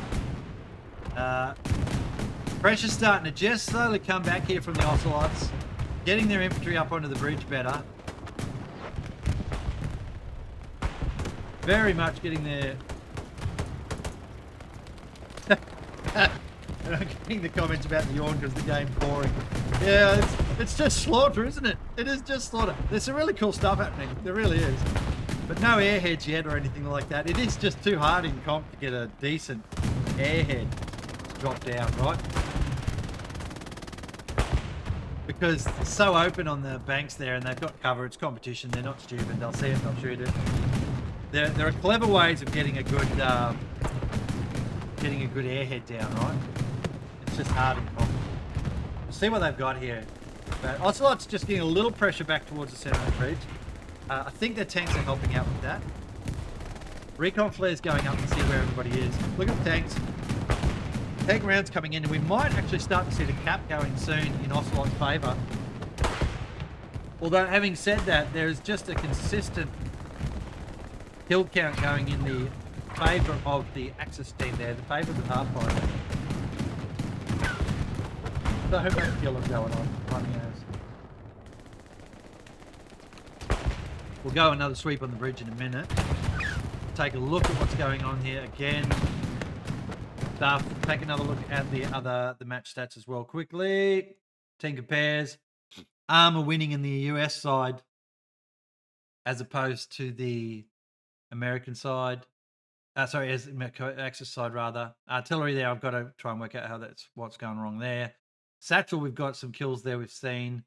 Pressure's starting to just slowly come back here from the Ocelots. Getting their infantry up onto the bridge better. Very much getting their... I'm getting the comments about the yawn because the game's boring. Yeah, it's just slaughter, isn't it? It is just slaughter. There's some really cool stuff happening. There really is. But no airheads yet or anything like that. It is just too hard in comp to get a decent airhead to drop down, right? Because it's so open on the banks there and they've got cover. It's competition. They're not stupid. They'll see it, they'll shoot it. There are clever ways of getting a good airhead down, right? It's just hard in comp. We'll see what they've got here. But Ocelot's just getting a little pressure back towards the center of the bridge. I think their tanks are helping out with that. Recon flares going up to see where everybody is. Look at the tanks. Tank rounds coming in, and we might actually start to see the cap going soon in Ocelot's favour. Although, having said that, there's just a consistent kill count going in the favour of the Axis team there, the favour of the Pathfinder. So much killing going on. We'll go another sweep on the bridge in a minute. Take a look at what's going on here again. Take another look at the match stats as well quickly. Team compares. Armor winning in the US side as opposed to the American side. Sorry, as Axis side rather. Artillery there, I've got to try and work out what's going wrong there. Satchel, we've got some kills there we've seen.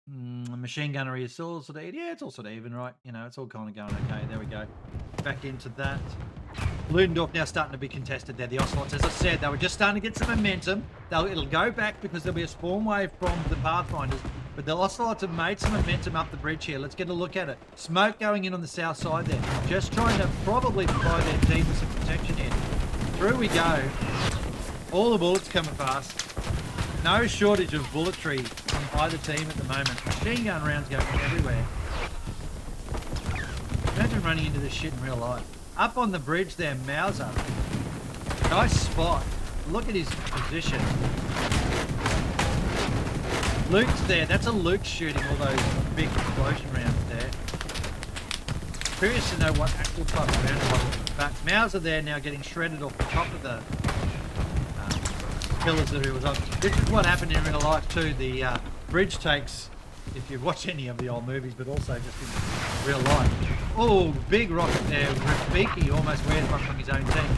Machine gunnery is all sort of, yeah, it's all sort of even, right? You know, it's all kind of going okay. There we go. Back into that. Ludendorff now starting to be contested there. The Ocelots, as I said, they were just starting to get some momentum. It'll go back because there'll be a spawn wave from the Pathfinders. But the Ocelots have made some momentum up the bridge here. Let's get a look at it. Smoke going in on the south side there. Just trying to probably provide their team with some protection here. Through we go. All the bullets coming fast. No shortage of bulletry from either team at the moment. Machine gun rounds going everywhere. Imagine running into this shit in real life. Up on the bridge there, Mauser. Nice spot. Look at his position. Luke's there. That's a Luke shooting all those big explosion rounds there. Curious to know what actual type of round it was. But Mauser there now getting shredded off the top of the pillars that he was on. This is what happened in real life too. The bridge takes, if you've watched any of the old movies, but also just in real life. Oh, big rocket there. Rafiki almost wears one from his own team.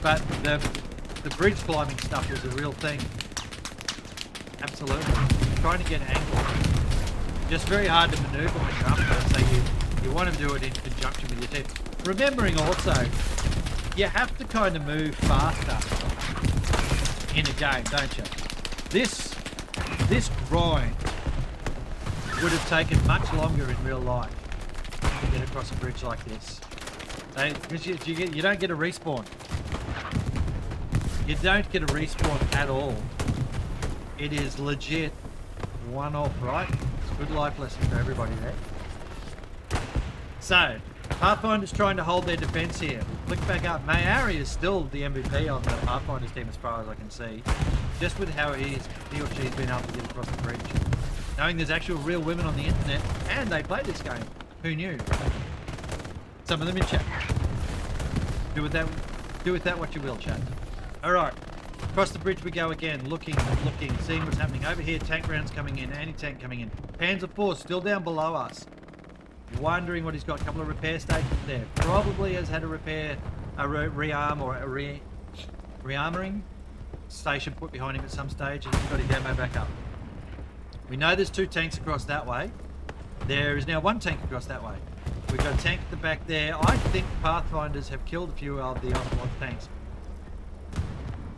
But the bridge climbing stuff was a real thing. Absolutely. Trying to get angle. Just very hard to maneuver when you're up there. So you want to do it in conjunction with your team. Remembering also, you have to kind of move faster in a game, don't you? This grind would have taken much longer in real life to get across a bridge like this. Because you don't get a respawn. You don't get a respawn at all. It is legit one-off, right? It's a good life lesson for everybody there. So, Pathfinder's trying to hold their defense here. Click back up. Mayari is still the MVP on the Pathfinder's team as far as I can see. Just with how he or she's been able to get across the bridge. Knowing there's actual real women on the internet and they play this game. Who knew? Some of them in chat. Do with that what you will, chat. Alright. Across the bridge we go again, looking, seeing what's happening. Over here, tank rounds coming in, anti-tank coming in. Panzer IV still down below us. Wondering what he's got. A couple of repair stations there. Probably has had a rearm or a rearmoring station put behind him at some stage, and he's got his ammo back up. We know there's 2 tanks across that way. There is now 1 tank across that way. We've got a tank at the back there. I think Pathfinders have killed a few of the Ocelot tanks.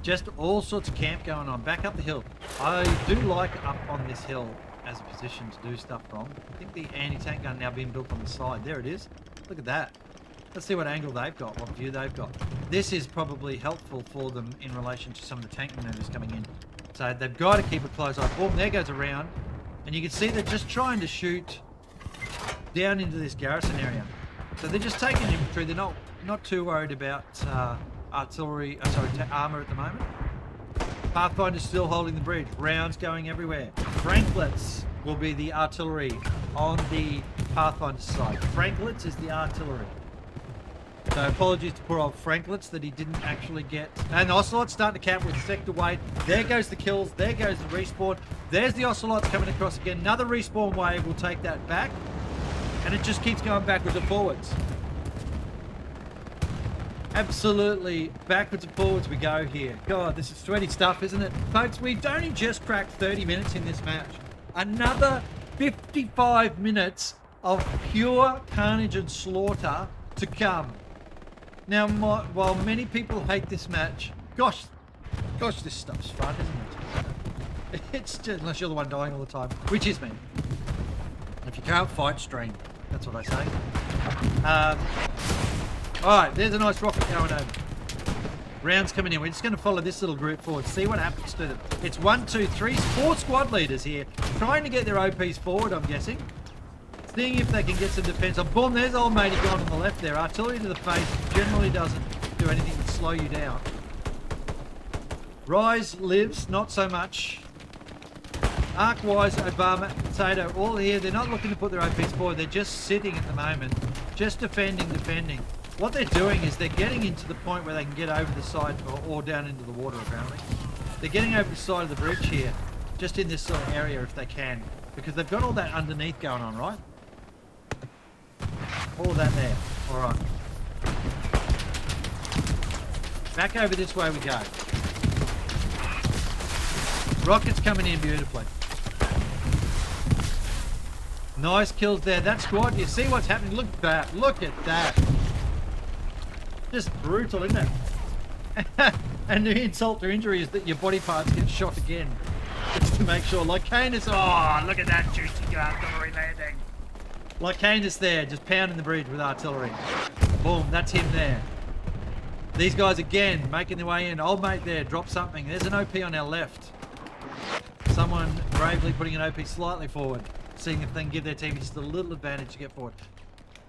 Just all sorts of camp going on. Back up the hill. I do like up on this hill as a position to do stuff from. I think the anti-tank gun now being built on the side. There it is. Look at that. Let's see what angle they've got, what view they've got. This is probably helpful for them in relation to some of the tank maneuvers coming in. So they've got to keep a close eye. Boom, there goes a round. And you can see they're just trying to shoot down into this garrison area. So they're just taking infantry. They're not too worried about artillery, armor at the moment. Pathfinder's still holding the bridge. Rounds going everywhere. Franklets will be the artillery on the Pathfinder side. Franklets is the artillery. So apologies to poor old Franklets that he didn't actually get. And the Ocelot's starting to camp with sector weight. There goes the kills. There goes the respawn. There's the Ocelots coming across again. Another respawn wave will take that back. And it just keeps going backwards and forwards. Absolutely backwards and forwards we go here. God, this is sweaty stuff, isn't it? Folks, we've only just cracked 30 minutes in this match. Another 55 minutes of pure carnage and slaughter to come. Now, while many people hate this match, gosh, this stuff's fun, isn't it? It's just, unless you're the one dying all the time, which is me. If you can't fight, stream. That's what I say. Alright, there's a nice rocket going over. Rounds coming in. We're just going to follow this little group forward, see what happens to them. It's 1, 2, 3, 4 squad leaders here, trying to get their OPs forward, I'm guessing. Seeing if they can get some defense. Oh, boom, there's old matey gone on the left there. Artillery to the face generally doesn't do anything but slow you down. Rise lives, not so much. Arc-wise, Obama, Potato, all here. They're not looking to put their OPs forward. They're just sitting at the moment. Just defending. What they're doing is they're getting into the point where they can get over the side or down into the water, apparently. They're getting over the side of the bridge here, just in this sort of area if they can, because they've got all that underneath going on, right? All of that there. All right. Back over this way we go. Rockets coming in beautifully. Nice kills there. That squad, you see what's happening? Look at that. Look at that. Just brutal, isn't it? And the insult to injury is that your body parts get shot again. Just to make sure. Lycanus, oh, look at that juicy artillery landing. Lycanus there, just pounding the bridge with artillery. Boom, that's him there. These guys again, making their way in. Old mate there, drop something. There's an OP on our left. Someone bravely putting an OP slightly forward, seeing if they can give their team just a little advantage to get forward.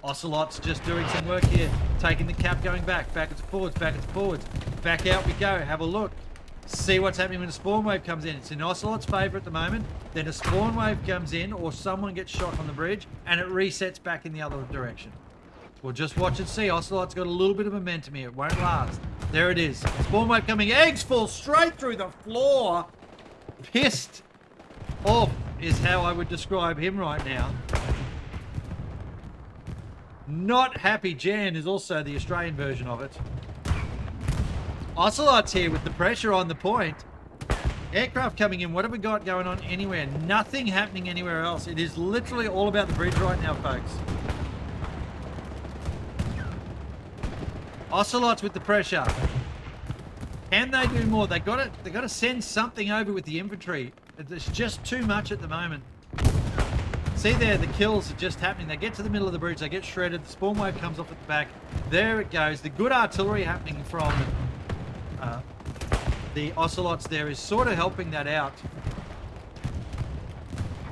Ocelots just doing some work here, taking the cap, going backwards and forwards, back out we go. Have a look, see what's happening when a spawn wave comes in. It's in Ocelot's favour at the moment. Then a spawn wave comes in, or someone gets shot on the bridge, and it resets back in the other direction. We'll just watch and see. Ocelot's got a little bit of momentum here. It won't last. There it is. Spawn wave coming. Eggs fall straight through the floor. Pissed off is how I would describe him right now. Not happy Jan is also the Australian version of it. Ocelots here with the pressure on the point. Aircraft coming in. What have we got going on anywhere? Nothing happening anywhere else. It is literally all about the bridge right now, folks. Ocelots with the pressure. Can they do more? They got to send something over with the infantry. There's just too much at the moment. See there, the kills are just happening. They get to the middle of the bridge, they get shredded, the spawn wave comes off at the back. There it goes. The good artillery happening from the Ocelots there is sort of helping that out.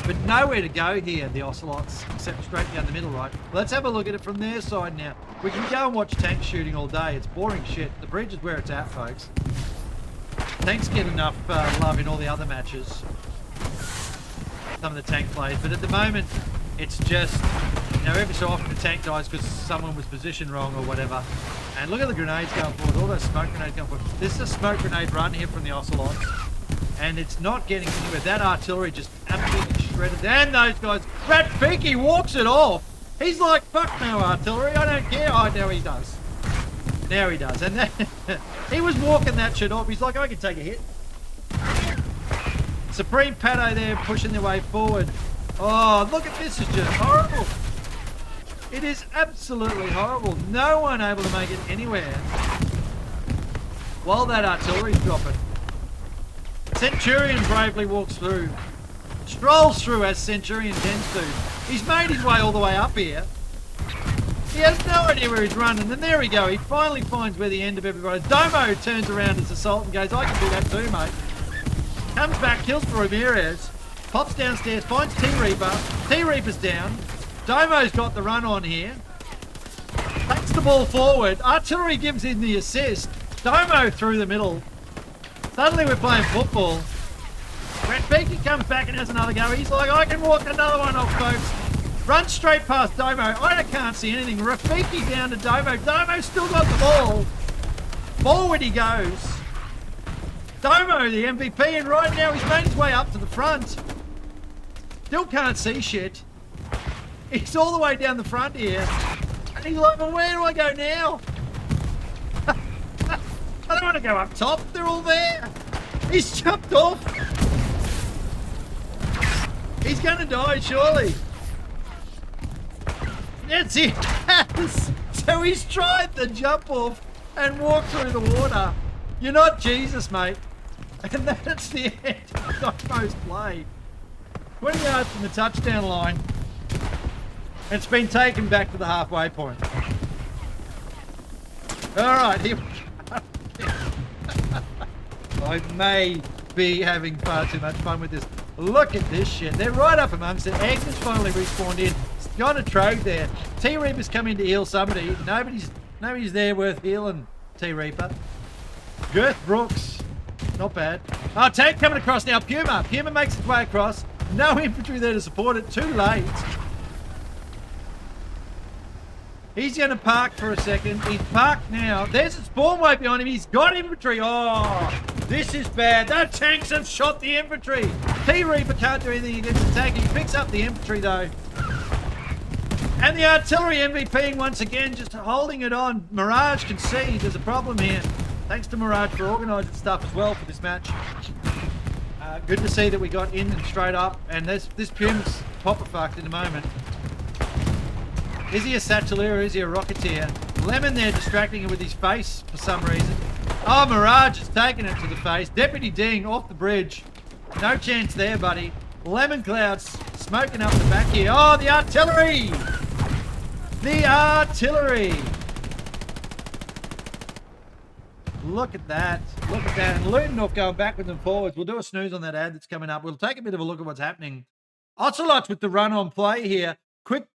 But nowhere to go here, the Ocelots, except straight down the middle, right? Let's have a look at it from their side now. We can go and watch tanks shooting all day. It's boring shit. The bridge is where it's at, folks. Tanks get enough love in all the other matches. Some of the tank plays, but at the moment it's just, you know, every so often the tank dies because someone was positioned wrong or whatever. And look at the grenades going forward, all those smoke grenades going forward. This is a smoke grenade run here from the Ocelots, and it's not getting anywhere. That artillery just absolutely shredded. And those guys, Rafiki walks it off. He's like, fuck no artillery, I don't care. Oh, now he does. Now he does. And then, he was walking that shit off. He's like, I can take a hit. Supreme Pato there pushing their way forward. Oh, look at this. It's just horrible. It is absolutely horrible. No one able to make it anywhere while that artillery's dropping. Centurion bravely walks through. Strolls through as Centurion tends to. He's made his way all the way up here. He has no idea where he's running. And there we go. He finally finds where the end of everybody. Domo turns around as Assault and goes, I can do that too, mate. Comes back, kills Ramirez, pops downstairs, finds T-Reaper. T-Reaper's down. Domo's got the run on here. Takes the ball forward. Artillery gives him the assist. Domo through the middle. Suddenly we're playing football. Rafiki comes back and has another go. He's like, I can walk another one off, folks. Run straight past Domo. I can't see anything. Rafiki down to Domo. Domo's still got the ball. Forward he goes. Domo, the MVP, and right now he's made his way up to the front. Still can't see shit. He's all the way down the front here. And he's like, well, where do I go now? I don't want to go up top. They're all there. He's jumped off. He's going to die, surely. That's it. So he's tried to jump off and walk through the water. You're not Jesus, mate. And that's the end of post play. 20 yards from the touchdown line. It's been taken back to the halfway point. All right, here we go. I may be having far too much fun with this. Look at this shit. They're right up amongst it. Agnes finally respawned in. It's gone a Trogue there. T-Reaper's come in to heal somebody. Nobody's there worth healing, T-Reaper. Girth Brooks. Not bad. Oh, tank coming across now. Puma. Puma makes its way across. No infantry there to support it. Too late. He's going to park for a second. He's parked now. There's a spawn wave behind him. He's got infantry. Oh, this is bad. That tanks have shot the infantry. T-Reaper can't do anything against the tank. He picks up the infantry, though. And the artillery MVPing once again, just holding it on. Mirage can see there's a problem here. Thanks to Mirage for organising stuff as well for this match. Good to see that we got in and straight up. And this Puma's popper fucked in a moment. Is he a Satchelier or is he a Rocketeer? Lemon there distracting him with his face for some reason. Oh, Mirage has taken it to the face. Deputy Ding off the bridge. No chance there, buddy. Lemon Clouds smoking up the back here. Oh, the artillery! The artillery! Look at that. Look at that. And Ludendorff going backwards and forwards. We'll do a snooze on that ad that's coming up. We'll take a bit of a look at what's happening. Ocelots with the run on play here. Quick.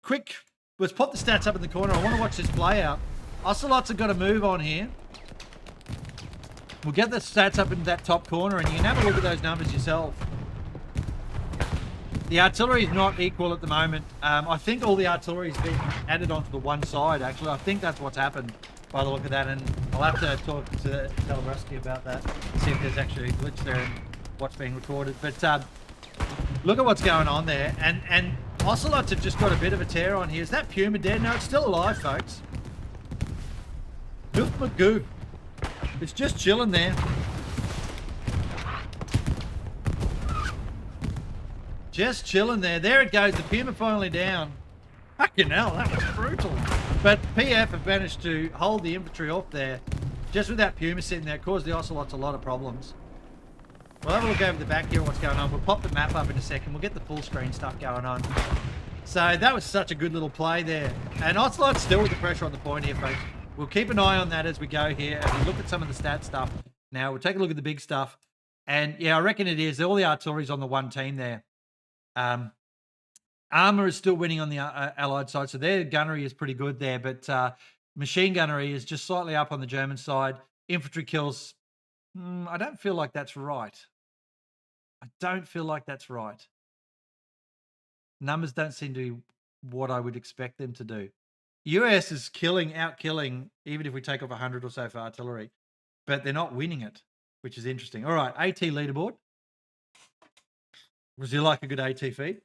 Let's pop the stats up in the corner. I want to watch this play out. Ocelots have got to move on here. We'll get the stats up in that top corner and you can have a look at those numbers yourself. The artillery is not equal at the moment. I think all the artillery has been added onto the one side, actually. I think that's what's happened by the look of that. And I'll have to talk to Teleruski about that, see if there's actually a glitch there and what's being recorded. But look at what's going on there. And Ocelots have just got a bit of a tear on here. Is that Puma dead? No, it's still alive, folks. Goof McGoo. It's just chilling there. Just chilling there. There it goes. The Puma finally down. Fucking hell, that was brutal. But PF have managed to hold the infantry off there. Just with that Puma sitting there, it caused the Ocelots a lot of problems. We'll have a look over the back here at what's going on. We'll pop the map up in a second. We'll get the full screen stuff going on. So that was such a good little play there. And Ocelot's still with the pressure on the point here, folks. We'll keep an eye on that as we go here. As we look at some of the stat stuff. Now, we'll take a look at the big stuff. And yeah, I reckon it is. All the artillery's on the one team there. Armour is still winning on the Allied side. So their gunnery is pretty good there. But machine gunnery is just slightly up on the German side. Infantry kills. I don't feel like that's right. I don't feel like that's right. Numbers don't seem to be what I would expect them to do. US is out-killing, even if we take off 100 or so for artillery. But they're not winning it, which is interesting. All right, AT leaderboard. Would you like a good AT feed?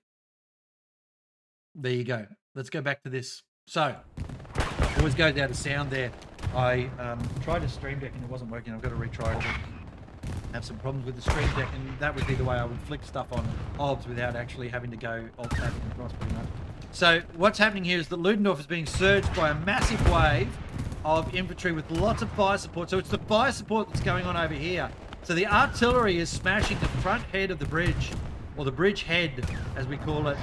There you go. Let's go back to this. So, always goes out of sound there. I tried a stream deck and it wasn't working. I've got to retry it. Have some problems with the stream deck, and that would be the way I would flick stuff on OBS without actually having to go alt-tabbing across pretty much. So what's happening here is that Ludendorff is being surged by a massive wave of infantry with lots of fire support. So it's the fire support that's going on over here. So the artillery is smashing the front head of the bridge, or the bridge head, as we call it.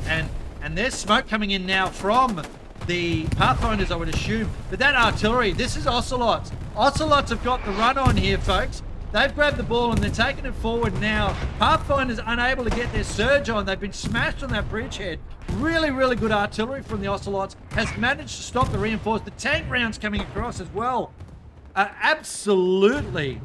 And there's smoke coming in now from the Pathfinders, I would assume. But that artillery, this is Ocelots. Ocelots have got the run on here, folks. They've grabbed the ball and they're taking it forward now. Pathfinders unable to get their surge on. They've been smashed on that bridgehead. Really, really good artillery from the Ocelots. Has managed to stop the reinforced. The tank rounds coming across as well. Absolutely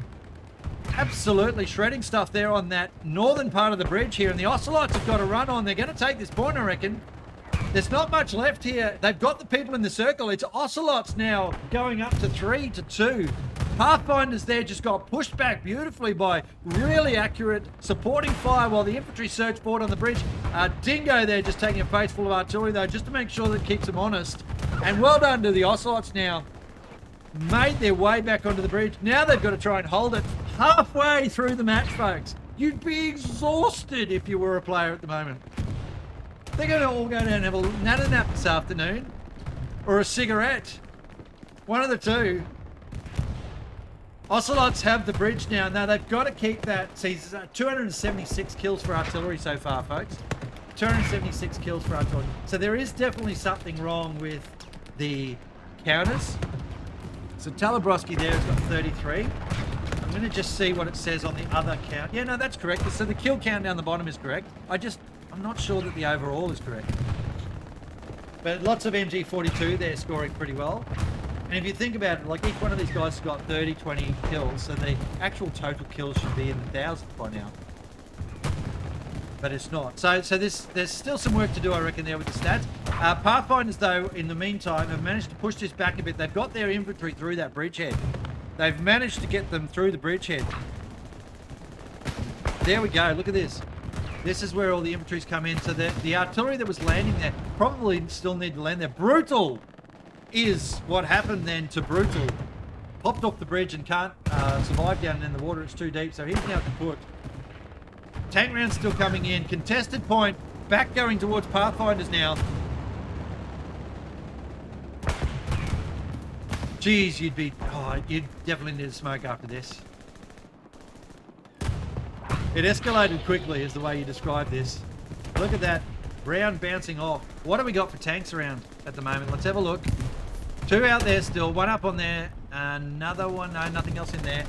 shredding stuff there on that northern part of the bridge here. And the Ocelots have got a run on. They're going to take this point, I reckon. There's not much left here. They've got the people in the circle. It's Ocelots now going up to 3-2. Pathfinders there just got pushed back beautifully by really accurate supporting fire while the infantry surged forward on the bridge. Dingo there just taking a face full of artillery though, just to make sure that it keeps them honest. And well done to the Ocelots now. Made their way back onto the bridge. Now they've got to try and hold it halfway through the match, folks. You'd be exhausted if you were a player at the moment. They're going to all go down and have a natter nap this afternoon. Or a cigarette. One of the two. Ocelots have the bridge now. Now they've got to keep that. See, 276 kills for artillery so far, folks. 276 kills for artillery. So there is definitely something wrong with the counters. So Talabroski there has got 33. I'm going to just see what it says on the other count. Yeah, no, that's correct. So the kill count down the bottom is correct. I'm not sure that the overall is correct. But lots of MG42 there scoring pretty well. And if you think about it, like each one of these guys has got 30, 20 kills, so the actual total kills should be in the thousands by now. But it's not. So there's still some work to do, I reckon, there with the stats. Pathfinders, though, in the meantime, have managed to push this back a bit. They've got their infantry through that bridgehead. They've managed to get them through the bridgehead. There we go. Look at this. This is where all the infantry's come in. So the artillery that was landing there probably still need to land there. Brutal is what happened then to Brutal. Popped off the bridge and can't survive down in the water. It's too deep, so he's now kaput. Tank rounds still coming in. Contested point. Back going towards Pathfinders now. Geez, you'd definitely need to smoke after this. It escalated quickly is the way you describe this. Look at that. Round bouncing off. What have we got for tanks around at the moment? Let's have a look. Two out there still. One up on there. Another one. No, nothing else in there.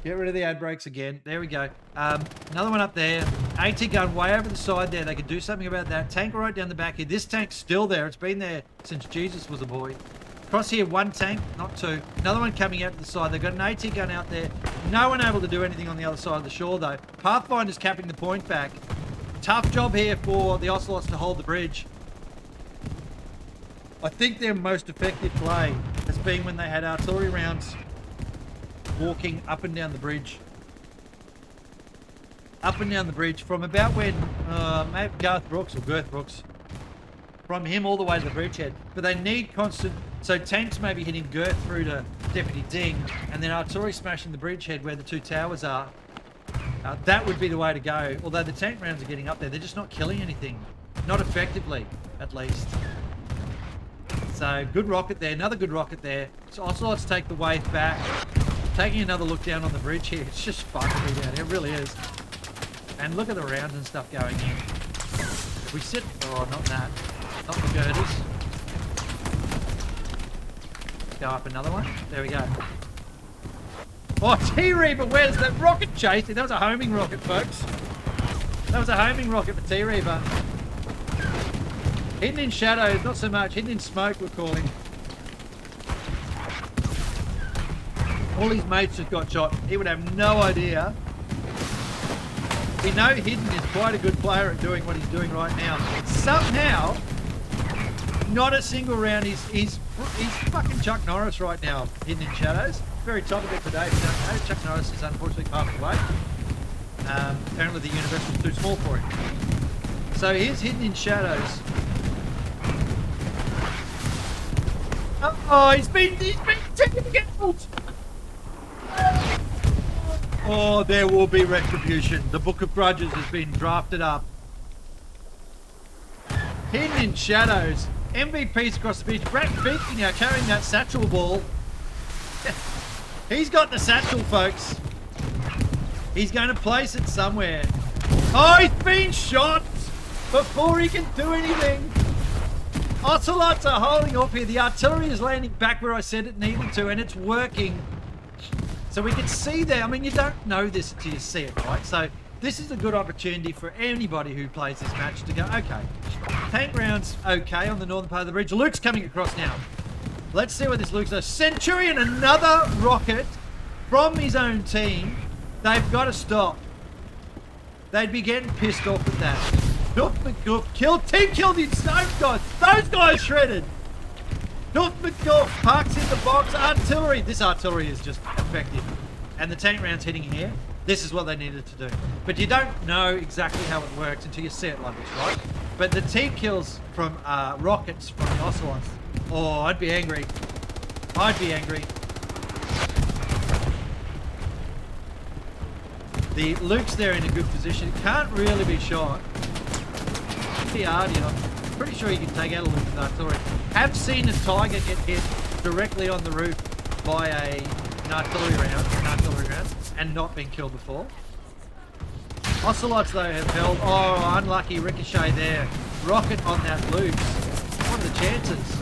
Get rid of the ad brakes again. There we go. Another one up there. AT gun way over the side there. They could do something about that. Tank right down the back here. This tank's still there. It's been there since Jesus was a boy. Across here, one tank, not two. Another one coming out to the side. They've got an AT gun out there. No one able to do anything on the other side of the shore, though. Pathfinder's capping the point back. Tough job here for the Ocelots to hold the bridge. I think their most effective play has been when they had artillery rounds walking up and down the bridge. Up and down the bridge from about when maybe Garth Brooks or Girth Brooks. From him all the way to the bridgehead. But they need constant... So tanks maybe hitting Girth through to Deputy Ding, and then artillery smashing the bridgehead where the two towers are. That would be the way to go. Although the tank rounds are getting up there. They're just not killing anything. Not effectively, at least. So, good rocket there. Another good rocket there. So Ocelots take the wave back. Taking another look down on the bridge here. It's just fun to be down here. It really is. And look at the rounds and stuff going in. We sit... Oh, not that. Not the girders. Go up another one. There we go. Oh, T-Reaper, where's that rocket chase? That was a homing rocket, folks. That was a homing rocket for T-Reaper. Hidden in shadows, not so much. Hidden in smoke, we're calling. All his mates just got shot. He would have no idea. We know Hidden is quite a good player at doing what he's doing right now. Somehow, not a single round. He's fucking Chuck Norris right now, Hidden in shadows. Very top of it today. If you don't know, Chuck Norris has unfortunately passed away. Apparently the universe was too small for him. So here's Hidden in shadows. Oh, he's been taken out. Oh, there will be retribution. The Book of Grudges has been drafted up. Hidden in shadows. MVP's across the beach. Brad Beaky now carrying that satchel ball. He's got the satchel, folks. He's going to place it somewhere. Oh, he's been shot before he can do anything. Ocelots are holding off here. The artillery is landing back where I said it needed to, and it's working. So we can see there. I mean, you don't know this until you see it, right? So this is a good opportunity for anybody who plays this match to go, okay, tank rounds okay on the northern part of the bridge. Luke's coming across now. Let's see what this Luke's doing. Centurion, another rocket from his own team. They've got to stop. They'd be getting pissed off at that. Goof McGoof killed. Team killed his own guys. Those guys shredded. North McGough parks in the box. Artillery. This artillery is just effective. And the tank rounds hitting here. This is what they needed to do. But you don't know exactly how it works until you see it like this, right? But the team kills from rockets from the Ocelots. Oh, I'd be angry. I'd be angry. The Luke's there in a good position. Can't really be shot. Pretty hard, you know. Pretty sure you can take out a Luke with artillery. Have seen a Tiger get hit directly on the roof by an artillery round, and not been killed before. Ocelots, though, have held. Oh, unlucky ricochet there. Rocket on that Luke's. What are the chances?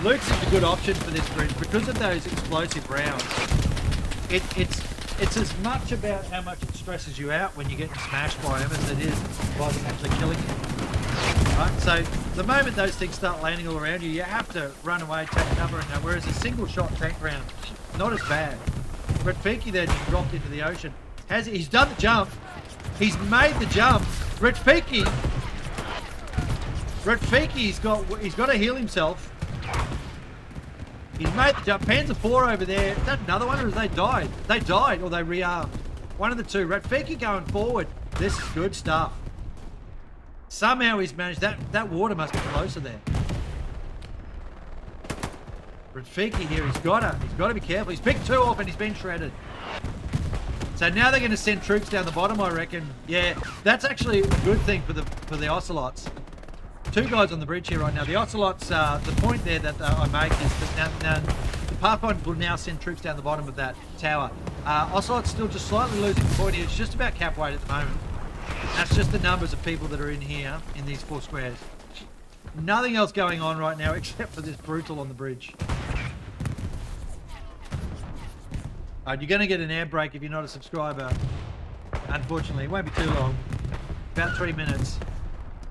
Luke's is a good option for this bridge because of those explosive rounds. It's as much about how much it stresses you out when you get smashed by them as it is by them actually killing you. Right? So the moment those things start landing all around you, you have to run away, take cover, and whereas a single shot tank round, not as bad. Rafiki there just dropped into the ocean. He's done the jump. He's made the jump. Rafiki's got to heal himself. He's made the jump. Panzer 4 over there. Is that another one, or has they died? They died, or they rearmed. One of the two. Rafiki going forward. This is good stuff. Somehow he's managed. That water must be closer there. Rafiki here, he's got to be careful. He's picked 2 off and he's been shredded. So now they're going to send troops down the bottom, I reckon. Yeah, that's actually a good thing for the Ocelots. 2 guys on the bridge here right now. The Ocelots, the point there that I make is that now the Pathfinders will now send troops down the bottom of that tower. Ocelot's still just slightly losing point here. It's just about cap weight at the moment. That's just the numbers of people that are in here, in these 4 squares. Nothing else going on right now except for this brutal on the bridge. You're going to get an air break if you're not a subscriber. Unfortunately, it won't be too long. About 3 minutes.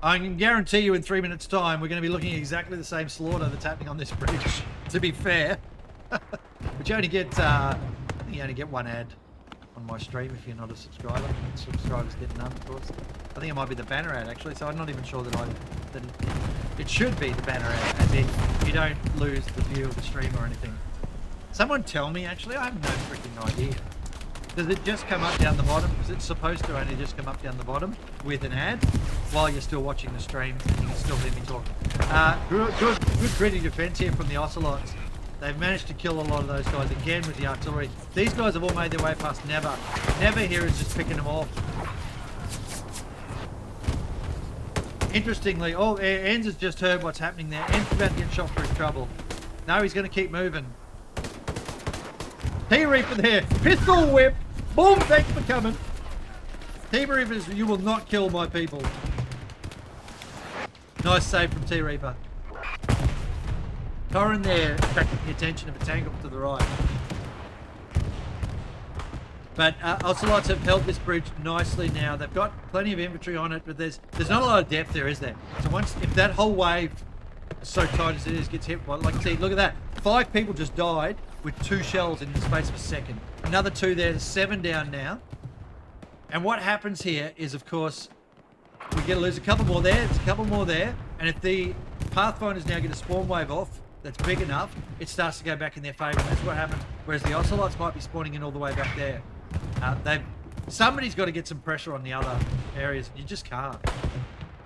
I can guarantee you in 3 minutes' time, we're going to be looking at exactly the same slaughter that's happening on this bridge, to be fair. But you only get, I think you only get 1 ad on my stream if you're not a subscriber. Subscribers get none, of course. I think it might be the banner ad, actually, so I'm not even sure that it should be the banner ad, as in you don't lose the view of the stream or anything. Someone tell me, actually, I have no freaking idea. Does it just come up down the bottom? Is it supposed to only just come up down the bottom with an ad while you're still watching the stream and you can still hear me talking? Good gritty defense here from the Ocelots. They've managed to kill a lot of those guys again with the artillery. These guys have all made their way past Never. Never here is just picking them off. Interestingly, Enz has just heard what's happening there. Enz is about to get shot for his trouble. No, he's going to keep moving. T-Reaper there. Pistol whip. Boom, thanks for coming. T-Reapers, you will not kill my people. Nice save from T-Reaper. Torrin there attracting the attention of a tank off to the right. But Ocelots have held this bridge nicely now. They've got plenty of infantry on it, but there's not a lot of depth there, is there? So if that whole wave, so tight as it is, gets hit, well, like, see, look at that. 5 people just died with 2 shells in the space of a second. Another 2 there, 7 down now. And what happens here is, of course, we get to lose a couple more there, there's a couple more there, and if the Pathfinders now get a spawn wave off that's big enough, it starts to go back in their favour. That's what happens. Whereas the Ocelots might be spawning in all the way back there. Somebody's got to get some pressure on the other areas. You just can't.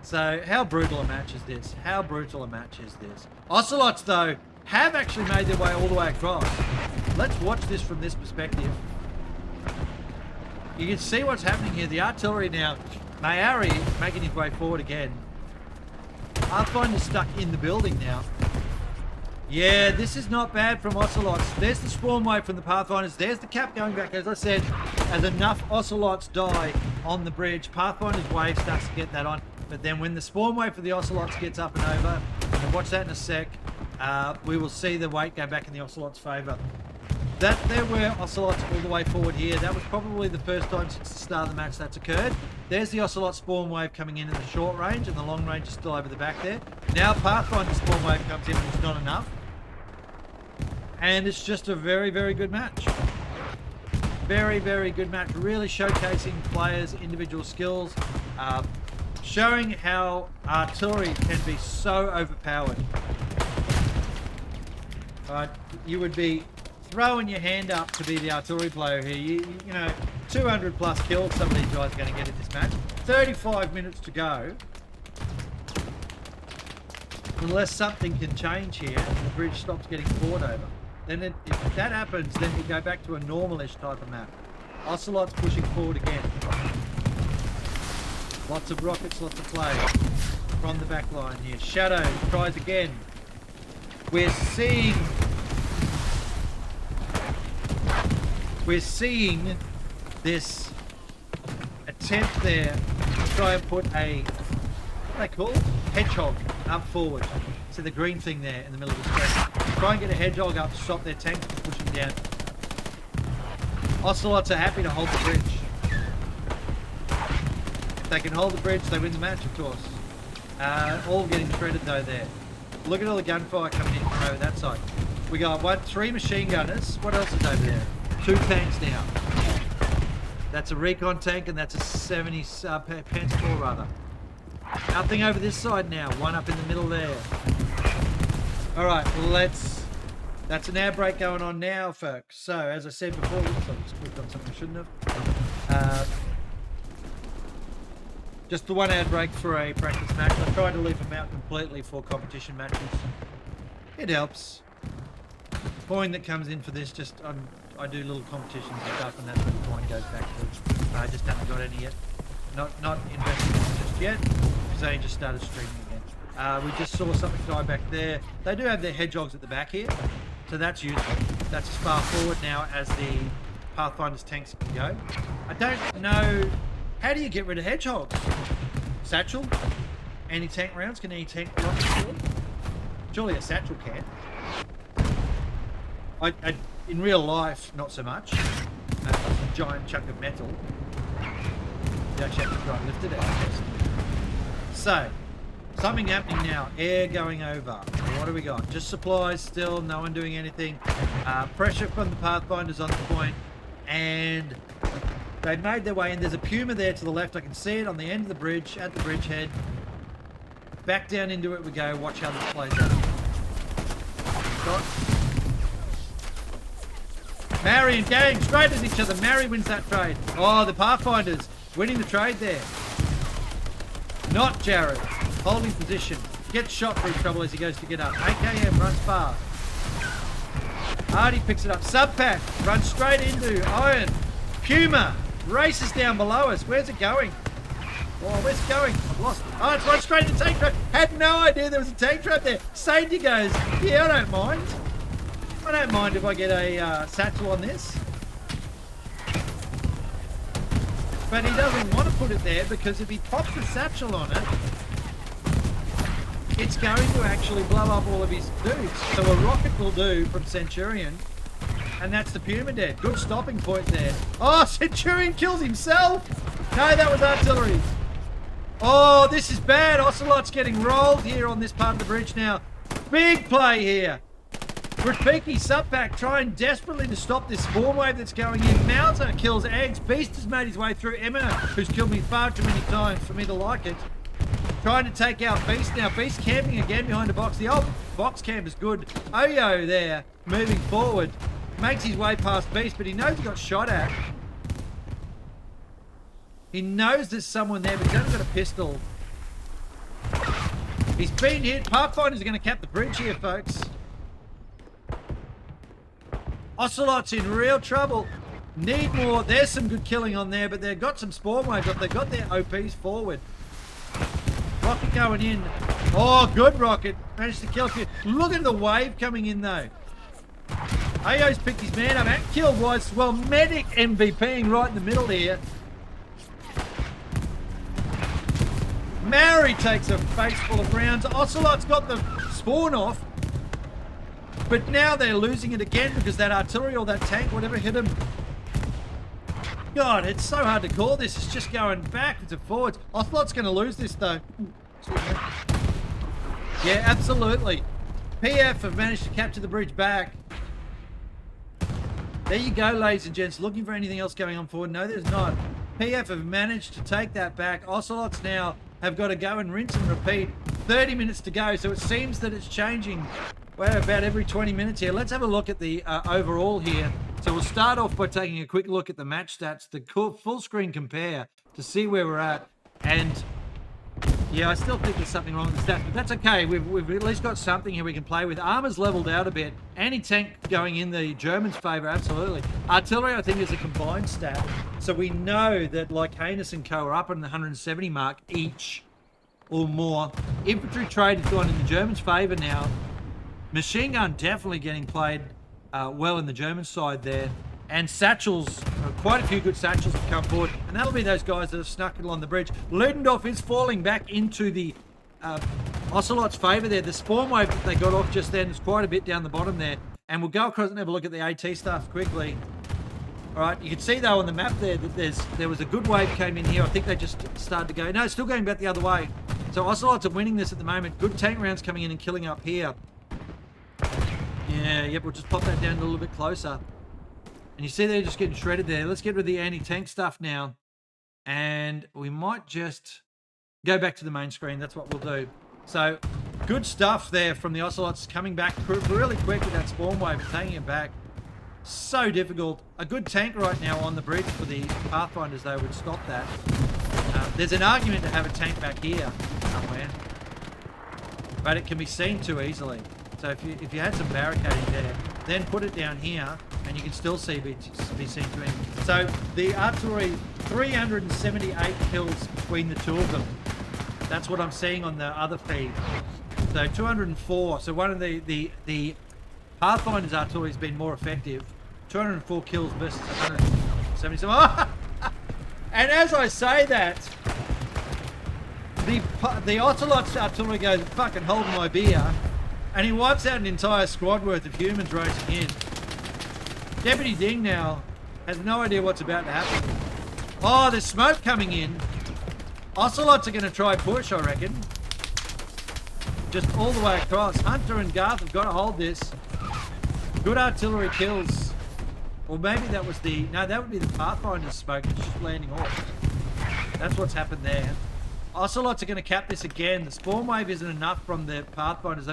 So how brutal a match is this? How brutal a match is this? Ocelots, though, have actually made their way all the way across. Let's watch this from this perspective. You can see what's happening here. The artillery now, Mayari making his way forward again. Pathfinder's stuck in the building now. Yeah, this is not bad from Ocelots. There's the spawn wave from the Pathfinders. There's the cap going back. As I said, as enough Ocelots die on the bridge, Pathfinder's wave starts to get that on. But then when the spawn wave for the Ocelots gets up and over, and watch that in a sec, we will see the weight go back in the Ocelots' favour. There were Ocelots all the way forward here. That was probably the first time since the start of the match that's occurred. There's the Ocelot spawn wave coming in the short range, and the long range is still over the back there. Now Pathfinder's spawn wave comes in, and it's not enough. And it's just a very, very good match. Very, very good match. Really showcasing players' individual skills. Showing how artillery can be so overpowered. Right, you would be throwing your hand up to be the artillery player here. You know, 200 plus kills some of these guys are going to get in this match. 35 minutes to go. Unless something can change here and the bridge stops getting fought over. Then if that happens, then we go back to a normalish type of map. Ocelots pushing forward again. Lots of rockets, lots of play from the back line here. Shadow tries again. We're seeing this attempt there to try and put a, what they call it? Hedgehog up forward. So the green thing there in the middle of the screen. Try and get a hedgehog up to stop their tanks from pushing down. Ocelots are happy to hold the bridge. If they can hold the bridge, they win the match, of course. All getting shredded though there. Look at all the gunfire coming in from over that side. We got 3 machine gunners. What else is over there? 2 tanks now. That's a recon tank and that's a 70 Pants 4 rather. Nothing over this side now. 1 up in the middle there. All right, well, that's an air break going on now, folks. So, as I said before, oops, I just clicked on something I shouldn't have. Just the 1 ad break for a practice match. I tried to leave them out completely for competition matches. It helps. Coin that comes in for this, I do little competitions and stuff, and that's where the coin goes back to. I just haven't got any yet. Not invested in just yet, because I just started streaming again. We just saw something die back there. They do have their hedgehogs at the back here, so that's useful. That's as far forward now as the Pathfinders tanks can go. I don't know, how do you get rid of hedgehogs? Satchel? Anti-tank rounds? Can anti-tank rockets do it? Surely a satchel can. In real life, not so much. That's a giant chunk of metal. You actually have to try and lift it out, I guess. So, something happening now. Air going over. What do we got? Just supplies still. No one doing anything. Pressure from the Pathfinders on the point. And they've made their way in. There's a Puma there to the left. I can see it on the end of the bridge, at the bridgehead. Back down into it we go. Watch how this plays out. Got Mary and Gang straight at each other. Mary wins that trade. Oh, the Pathfinders winning the trade there. Not Jared. Holding position. Gets shot through trouble as he goes to get up. AKM runs fast. Hardy picks it up. Subpack runs straight into Iron. Puma races down below us. Where's it going? Oh, where's it going? I've lost it. Oh, it's right straight into tank trap. Had no idea there was a tank trap there. Sadie goes, yeah, I don't mind. I don't mind if I get a satchel on this. But he doesn't want to put it there because if he pops the satchel on it, it's going to actually blow up all of his dudes. So a rocket will do from Centurion. And that's the Puma dead. Good stopping point there. Oh, Centurion kills himself. No, that was artillery. Oh, this is bad. Ocelot's getting rolled here on this part of the bridge now. Big play here. Rafiki Subpack trying desperately to stop this spawn wave that's going in. Mauser kills Eggs. Beast has made his way through. Emma, who's killed me far too many times for me to like it. Trying to take out Beast now. Beast camping again behind the box. The old box camp is good. Oyo there, moving forward. Makes his way past Beast, but he knows he got shot at. He knows there's someone there, but he's only got a pistol. He's been hit. Pathfinders are going to cap the bridge here, folks. Ocelots in real trouble. Need more. There's some good killing on there, but they've got some spawn waves up. They've got their OPs forward. Rocket going in. Oh, good rocket. Managed to kill a few. Look at the wave coming in, though. Ayo's picked his man up and killed Wise. Well, Medic MVPing right in the middle here. Mary takes a face full of rounds. Ocelot's got the spawn off. But now they're losing it again because that artillery or that tank, whatever, hit him. God, it's so hard to call this. It's just going backwards and forwards. Ocelot's going to lose this, though. Yeah, absolutely. PF have managed to capture the bridge back. There you go, ladies and gents. Looking for anything else going on forward? No, there's not. PF have managed to take that back. Ocelots now have got to go and rinse and repeat. 30 minutes to go, so it seems that it's changing Well, about every 20 minutes here. Let's have a look at the overall here. So we'll start off by taking a quick look at the match stats, the full screen compare to see where we're at. And yeah, I still think there's something wrong with the stats, but that's okay. We've at least got something here we can play with. Armor's leveled out a bit. Anti-tank going in the Germans' favour, absolutely. Artillery, I think, is a combined stat. So we know that, like, Haynes and Co. are up on the 170 mark each or more. Infantry trade has gone in the Germans' favour now. Machine gun definitely getting played well in the German side there. And satchels, quite a few good satchels have come forward. And that'll be those guys that have snuck along the bridge. Ludendorff is falling back into the Ocelot's favour there. The spawn wave that they got off just then is quite a bit down the bottom there. And we'll go across and have a look at the AT stuff quickly. All right, you can see though on the map there that there was a good wave came in here. I think they just started to go. No, it's still going back the other way. So Ocelots are winning this at the moment. Good tank rounds coming in and killing up here. Yeah, yep, we'll just pop that down a little bit closer. And you see they're just getting shredded there. Let's get rid of the anti-tank stuff now. And we might just go back to the main screen. That's what we'll do. So, good stuff there from the Ocelots coming back really quick with that spawn wave and taking it back. So difficult. A good tank right now on the bridge for the Pathfinders, though, would stop that. There's an argument to have a tank back here somewhere. But it can be seen too easily. So if you had some barricading there, then put it down here, and you can still be seen to him. So the artillery, 378 kills between the two of them. That's what I'm seeing on the other feed. So 204. So one of the Pathfinder's artillery has been more effective. 204 kills versus 177. And as I say that, the Ocelot's artillery goes, fucking holding my beer. And he wipes out an entire squad worth of humans racing in. Deputy Ding now has no idea what's about to happen. Oh, there's smoke coming in. Ocelots are going to try push, I reckon. Just all the way across. Hunter and Garth have got to hold this. Good artillery kills. Or maybe that was the... No, that would be the Pathfinder's smoke. It's just landing off. That's what's happened there. Ocelots are going to cap this again. The spawn wave isn't enough from the Pathfinders.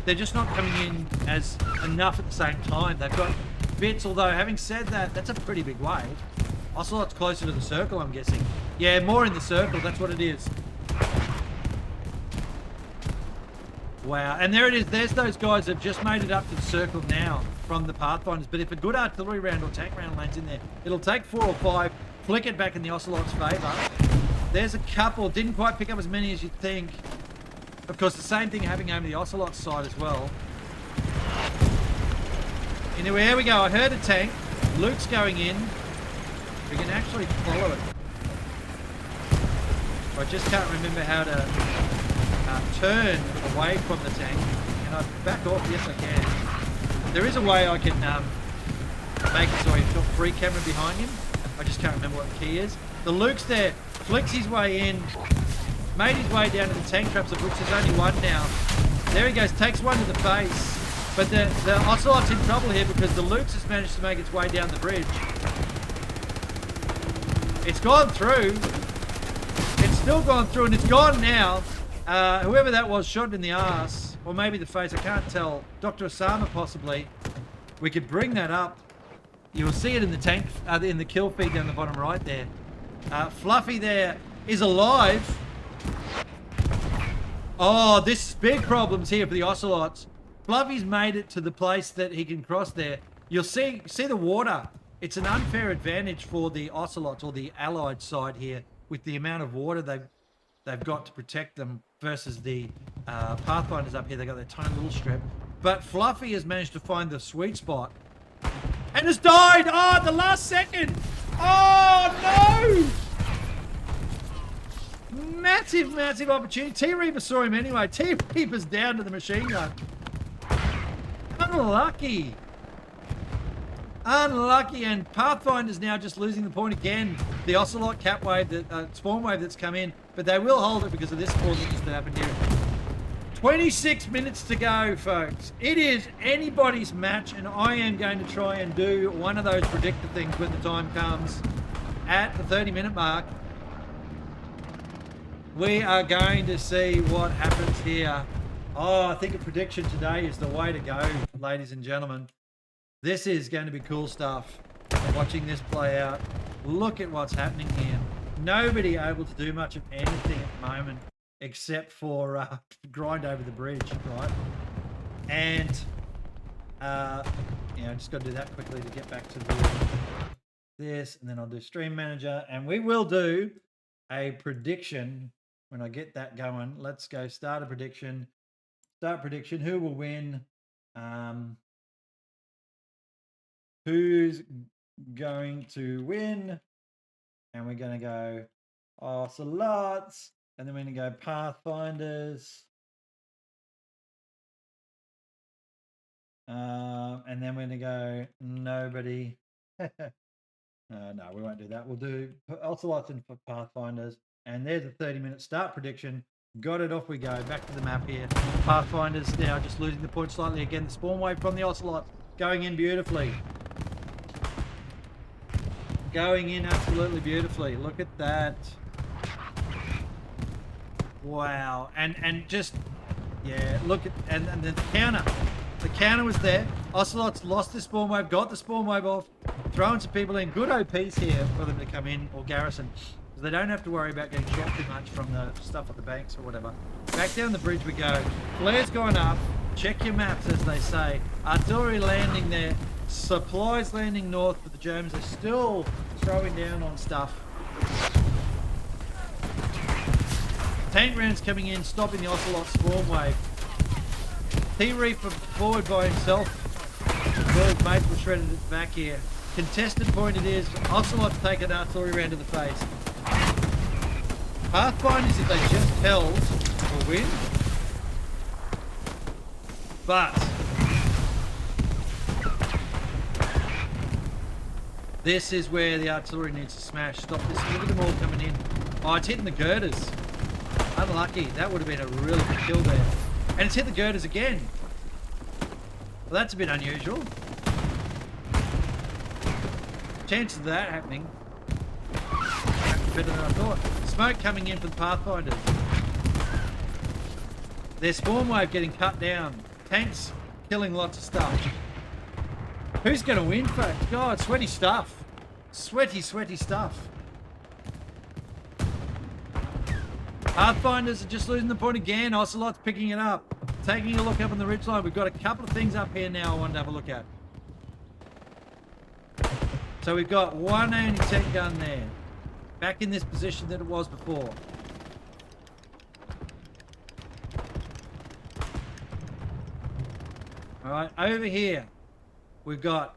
They're just not coming in as enough at the same time. They've got bits, although having said that, that's a pretty big wave. Ocelot's closer to the circle, I'm guessing. Yeah, more in the circle, that's what it is. Wow, and there it is. There's those guys that have just made it up to the circle now from the Pathfinders. But if a good artillery round or tank round lands in there, it'll take 4 or 5, flick it back in the Ocelot's favour. There's a couple. Didn't quite pick up as many as you'd think. Of course, the same thing happening over the Ocelot's side as well. Anyway, here we go. I heard a tank. Luke's going in. We can actually follow it. I just can't remember how to turn away from the tank. Can I back off? Yes, I can. There is a way I can make it so he's got free camera behind him. I just can't remember what the key is. The Luke's there. Flicks his way in, made his way down to the tank traps, of which there's only one now. There he goes, takes one to the face. But the Ocelot's in trouble here because the Luke's has managed to make its way down the bridge. It's gone through. It's still gone through and it's gone now. Whoever that was shot in the arse, or maybe the face, I can't tell. Dr. Osama possibly. We could bring that up. You'll see it in the tank, in the kill feed down the bottom right there. Fluffy there is alive. Oh, this is big problems here for the Ocelots. Fluffy's made it to the place that he can cross there. You'll see the water. It's an unfair advantage for the Ocelots or the allied side here with the amount of water they've got to protect them versus the Pathfinders up here. They got their tiny little strip. But Fluffy has managed to find the sweet spot and has died. Oh, at the last second. Oh, no! Massive, massive opportunity. T-Reaper saw him anyway. T-Reaper's down to the machine gun. Unlucky. Unlucky, and Pathfinder's now just losing the point again. The Ocelot cap wave, the spawn wave that's come in, but they will hold it because of this spawn that just happened here. 26 minutes to go, folks. It is anybody's match, and I am going to try and do one of those predictive things when the time comes at the 30-minute mark. We are going to see what happens here. Oh, I think a prediction today is the way to go, ladies and gentlemen. This is going to be cool stuff. Watching this play out. Look at what's happening here. Nobody able to do much of anything at the moment except for grind over the bridge, right? And, just got to do that quickly to get back to this. And then I'll do stream manager. And we will do a prediction when I get that going. Let's go start a prediction. Start prediction. Who will win? Who's going to win? And we're going to go Ocelots. And then we're going to go Pathfinders. And then we're going to go nobody. No, we won't do that. We'll do Ocelots and Pathfinders. And there's a 30-minute start prediction. Got it, off we go. Back to the map here. Pathfinders now just losing the point slightly. Again, the spawn wave from the Ocelots going in beautifully. Going in absolutely beautifully. Look at that. Wow. And just, yeah, look at, and the counter. The counter was there. Ocelots lost the spawn wave, got the spawn wave off, throwing some people in. Good OPs here for them to come in, or garrison. So they don't have to worry about getting shot too much from the stuff at the banks or whatever. Back down the bridge we go. Flares going up. Check your maps, as they say. Artillery landing there. Supplies landing north, but the Germans are still throwing down on stuff. Tank rounds coming in, stopping the Ocelot spawn wave. T-Reaper forward by himself. Well, his mates were shredded at the back here. Contested point it is. Ocelot's take an artillery round to the face. Pathfinders, if they just held, will win. But this is where the artillery needs to smash. Stop this. Look at them all coming in. Oh, it's hitting the girders. Unlucky. That would have been a really good kill there. And it's hit the girders again. Well, that's a bit unusual. Chances of that happening better than I thought. Smoke coming in for the Pathfinders. Their spawn wave getting cut down. Tanks killing lots of stuff. Who's going to win, folks? God, sweaty stuff. Sweaty, sweaty stuff. Pathfinders are just losing the point again. Ocelot's picking it up. Taking a look up on the ridgeline. We've got a couple of things up here now I want to have a look at. So we've got one anti-tank gun there. Back in this position that it was before. Alright, over here we've got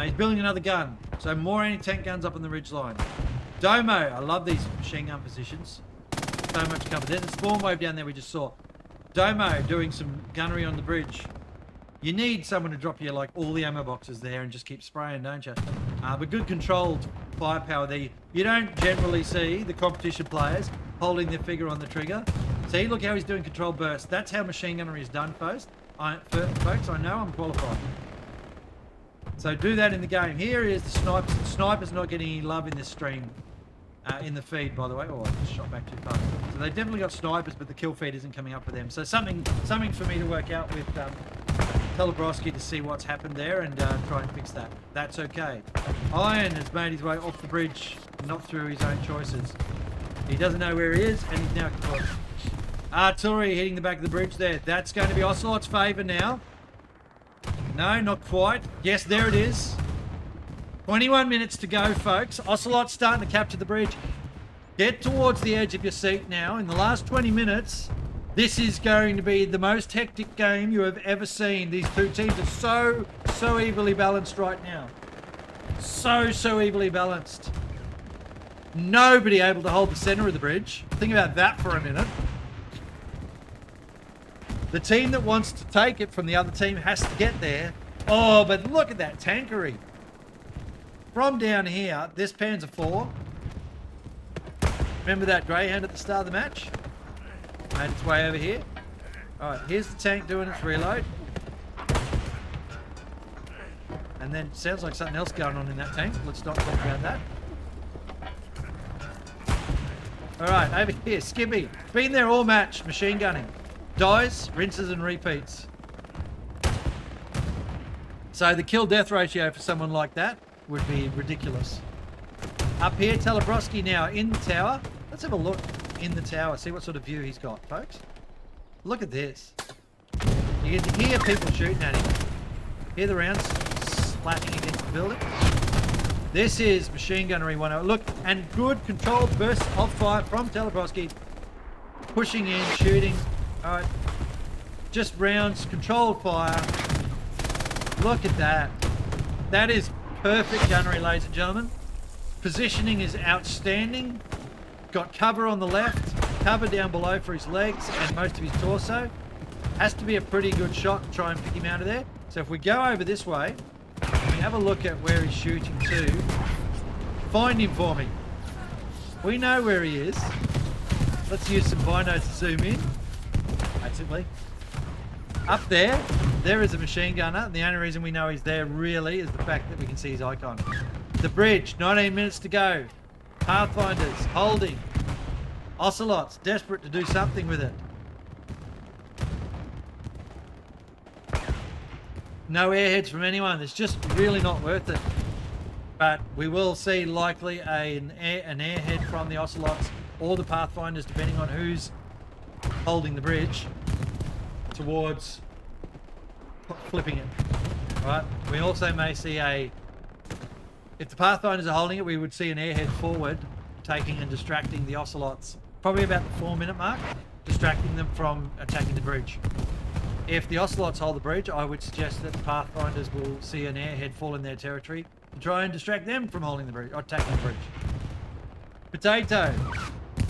he's building another gun. So more anti-tank guns up on the ridgeline. Domo, I love these machine gun positions. So much cover. There's a spawn wave down there we just saw. Domo doing some gunnery on the bridge. You need someone to drop you like all the ammo boxes there and just keep spraying, don't you? But good controlled firepower there. You don't generally see the competition players holding their finger on the trigger. See, look how he's doing controlled bursts. That's how machine gunnery is done, folks. Folks, I know I'm qualified. So do that in the game. Here is the snipers. The snipers not getting any love in this stream. In the feed, by the way. Oh, I just shot back too far. So they definitely got snipers, but the kill feed isn't coming up for them. So something for me to work out with Telebrowski to see what's happened there and try and fix that. That's okay. Iron has made his way off the bridge, not through his own choices. He doesn't know where he is, and he's now caught. Artillery hitting the back of the bridge there. That's going to be Ocelot's favour now. No, not quite. Yes, there it is. 21 minutes to go, folks. Ocelot's starting to capture the bridge. Get towards the edge of your seat now. In the last 20 minutes, this is going to be the most hectic game you have ever seen. These two teams are so evenly balanced right now. So evenly balanced. Nobody able to hold the center of the bridge. Think about that for a minute. The team that wants to take it from the other team has to get there. Oh, but look at that tankery. From down here, this Panzer IV. Remember that Greyhound at the start of the match? Made its way over here. Alright, here's the tank doing its reload. And then, sounds like something else going on in that tank. Let's not talk about that. Alright, over here, Skippy. Been there all match, machine gunning. Dies, rinses and repeats. So the kill-death ratio for someone like that would be ridiculous. Up here, Telebroski now in the tower. Let's have a look in the tower, see what sort of view he's got, folks. Look at this. You can hear people shooting at him. Hear the rounds splashing against the building. This is machine gunnery 101. Look, and good controlled bursts of fire from Telebroski. Pushing in, shooting. All right. Just rounds, controlled fire. Look at that. That is perfect gunnery, ladies and gentlemen. Positioning is outstanding. Got cover on the left, cover down below for his legs and most of his torso. Has to be a pretty good shot to try and pick him out of there. So if we go over this way, we have a look at where he's shooting to. Find him for me. We know where he is. Let's use some binos to zoom in. Basically. Up there, there is a machine gunner. And the only reason we know he's there really is the fact that we can see his icon. The bridge, 19 minutes to go. Pathfinders, holding. Ocelots, desperate to do something with it. No airheads from anyone. It's just really not worth it. But we will see likely an airhead from the Ocelots or the Pathfinders, depending on who's holding the bridge, towards flipping it. Right? We also may see if the Pathfinders are holding it, we would see an airhead forward, taking and distracting the Ocelots. Probably about the 4-minute mark, distracting them from attacking the bridge. If the Ocelots hold the bridge, I would suggest that the Pathfinders will see an airhead fall in their territory to try and distract them from holding the bridge, or attacking the bridge. Potato,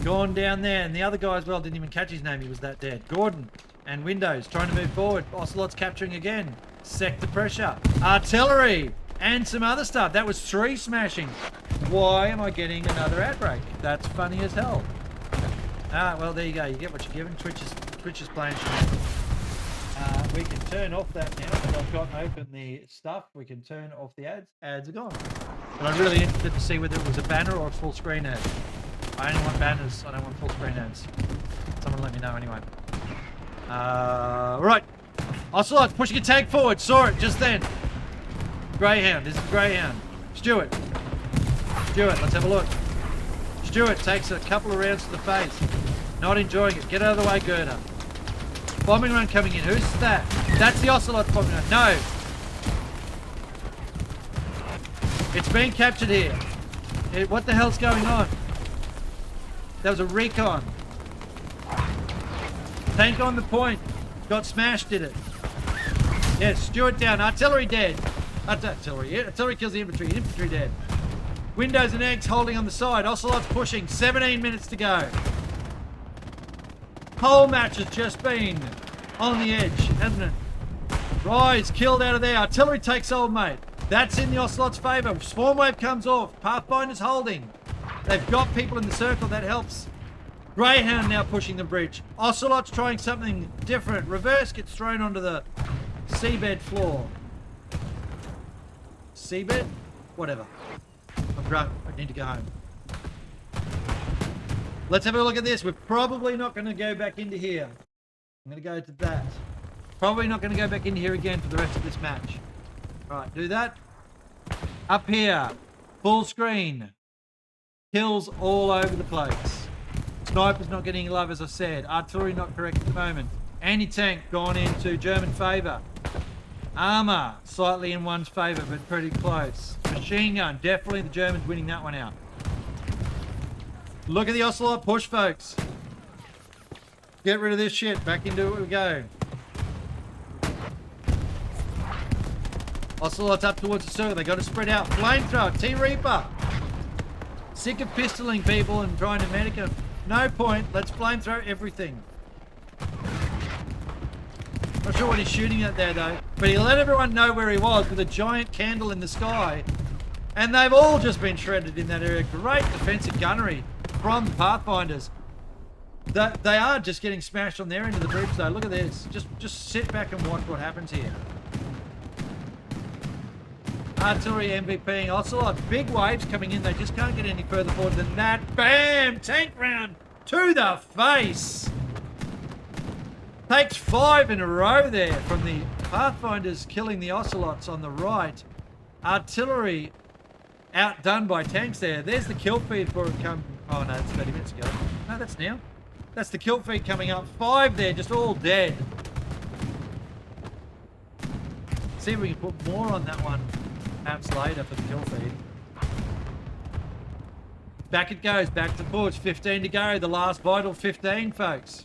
gone down there, and the other guy as well, didn't even catch his name, he was that dead. Gordon and Windows trying to move forward. Ocelots capturing again. Sector pressure. Artillery and some other stuff. That was 3 smashing. Why am I getting another outbreak? That's funny as hell. Ah, well, there you go. You get what you're given. Twitch is playing. We can turn off that now that I've gotten open the stuff. We can turn off the ads. Ads are gone. But I'm really interested to see whether it was a banner or a full screen ad. I only want banners. I don't want full screen ads. Someone let me know anyway. Right. Ocelot pushing a tank forward. Saw it just then. Greyhound. This is Greyhound. Stuart, let's have a look. Stuart takes a couple of rounds to the face. Not enjoying it. Get out of the way, Gerda. Bombing run coming in. Who's that? That's the Ocelot bombing run. No. It's been captured here. What the hell's going on? That was a recon. Tank on the point. Got smashed, did it? Yes, Stuart down. Artillery dead. Artillery. Yeah, artillery kills the infantry. Infantry dead. Windows and eggs holding on the side. Ocelots pushing. 17 minutes to go. Whole match has just been on the edge, hasn't it? Rise, killed out of there. Artillery takes old mate. That's in the Ocelot's favour. Swarm wave comes off. Pathfinder's holding. They've got people in the circle. That helps. Greyhound now pushing the bridge. Ocelot's trying something different. Reverse gets thrown onto the seabed floor. Seabed? Whatever. I'm drunk. I need to go home. Let's have a look at this. We're probably not going to go back into here. I'm going to go to that. Probably not going to go back into here again for the rest of this match. Right, do that. Up here. Full screen. Kills all over the place. Sniper's not getting love, as I said. Artillery not correct at the moment. Anti-tank gone into German favour. Armour slightly in one's favour, but pretty close. Machine gun, definitely the Germans winning that one out. Look at the Ocelot push, folks. Get rid of this shit. Back into it we go. Ocelot's up towards the circle. They got to spread out. Flamethrower, T-Reaper. Sick of pistoling people and trying to medic them. No point. Let's flamethrow everything. Not sure what he's shooting at there though, but he let everyone know where he was with a giant candle in the sky, and they've all just been shredded in that area. Great defensive gunnery from the Pathfinders. They are just getting smashed on their end of the bridge though. Look at this. Just sit back and watch what happens here. Artillery MVPing Ocelot. Big waves coming in. They just can't get any further forward than that. Bam! Tank round to the face. Takes 5 in a row there from the Pathfinders killing the Ocelots on the right. Artillery outdone by tanks there. There's the kill feed for it come. Oh no, that's 30 minutes ago. No, that's now. That's the kill feed coming up. 5 there, just all dead. See if we can put more on that one perhaps later for the kill feed. Back it goes, back to forge. 15 to go. The last vital 15, folks.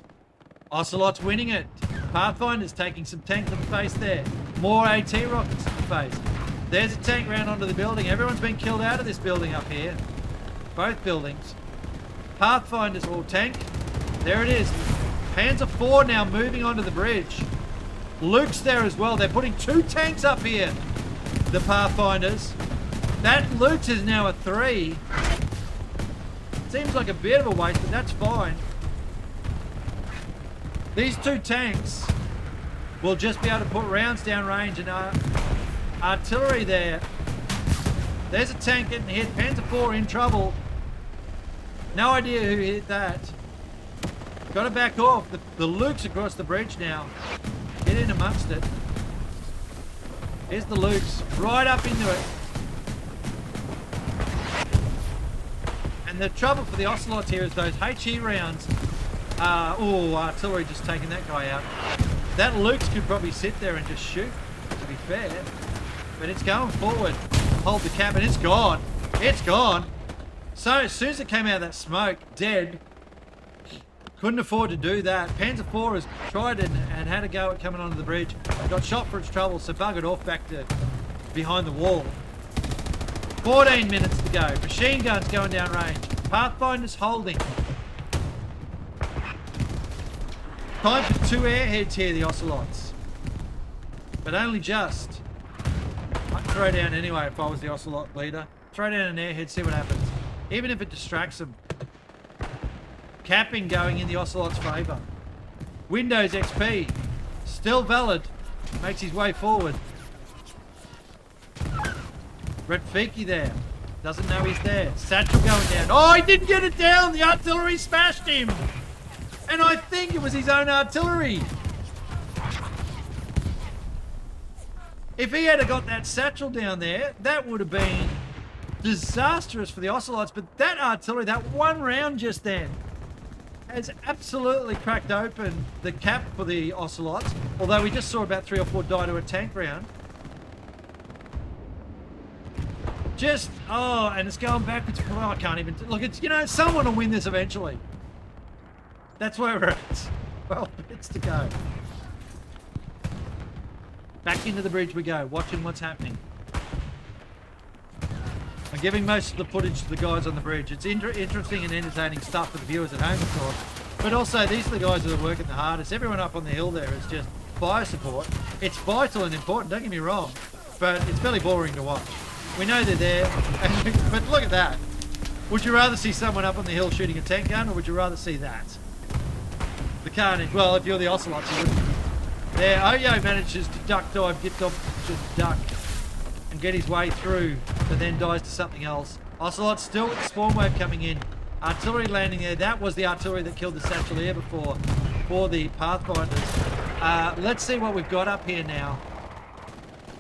Ocelots winning it. Pathfinders taking some tank to the face there. More AT rockets to the face. There's a tank round onto the building. Everyone's been killed out of this building up here. Both buildings. Pathfinders or tank. There it is. Panzer IV now moving onto the bridge. Luke's there as well. They're putting 2 tanks up here. The Pathfinders. That Luke's is now a 3. Seems like a bit of a waste, but that's fine. These 2 tanks will just be able to put rounds down range and artillery there. There's a tank getting hit. Panzer IV in trouble. No idea who hit that. Got to back off. The Luke's across the bridge now. Get in amongst it. Here's the Luke's right up into it. And the trouble for the Ocelots here is those HE rounds. Artillery just taking that guy out. That Luke's could probably sit there and just shoot, to be fair. But it's going forward. Hold the cap and it's gone. It's gone. So as soon as it came out of that smoke, dead. Couldn't afford to do that. Panzer IV has tried and had a go at coming onto the bridge. Got shot for its trouble, so buggered off back to behind the wall. 14 minutes to go. Machine guns going down range. Pathfinders holding. Time for 2 airheads here, the Ocelots. But only just. I'd throw down anyway if I was the Ocelot leader. Throw down an airhead, see what happens. Even if it distracts them. Capping going in the Ocelot's favour. Windows XP. Still valid. Makes his way forward. Redfiki there. Doesn't know he's there. Satchel going down. Oh, he didn't get it down. The artillery smashed him. And I think it was his own artillery. If he had got that satchel down there, that would have been disastrous for the Ocelots. But that artillery, that one round just then, has absolutely cracked open the cap for the Ocelots. Although we just saw about 3 or 4 die to a tank round. Just, and it's going backwards. Oh, I can't even, look, it's, someone will win this eventually. That's where we're at. 12 minutes to go. Back into the bridge we go, watching what's happening. I'm giving most of the footage to the guys on the bridge. It's interesting and entertaining stuff for the viewers at home, of course. But also, these are the guys that are working the hardest. Everyone up on the hill there is just fire support. It's vital and important, don't get me wrong. But it's fairly boring to watch. We know they're there, but look at that. Would you rather see someone up on the hill shooting a tank gun, or would you rather see that? The carnage. Well, if you're the Ocelots, you wouldn't. There, Oyo manages to duck dive, get off, just duck, and get his way through, but then dies to something else. Ocelots still with the spawn wave coming in. Artillery landing there. That was the artillery that killed the satchel here before, for the Pathfinders. Let's see what we've got up here now.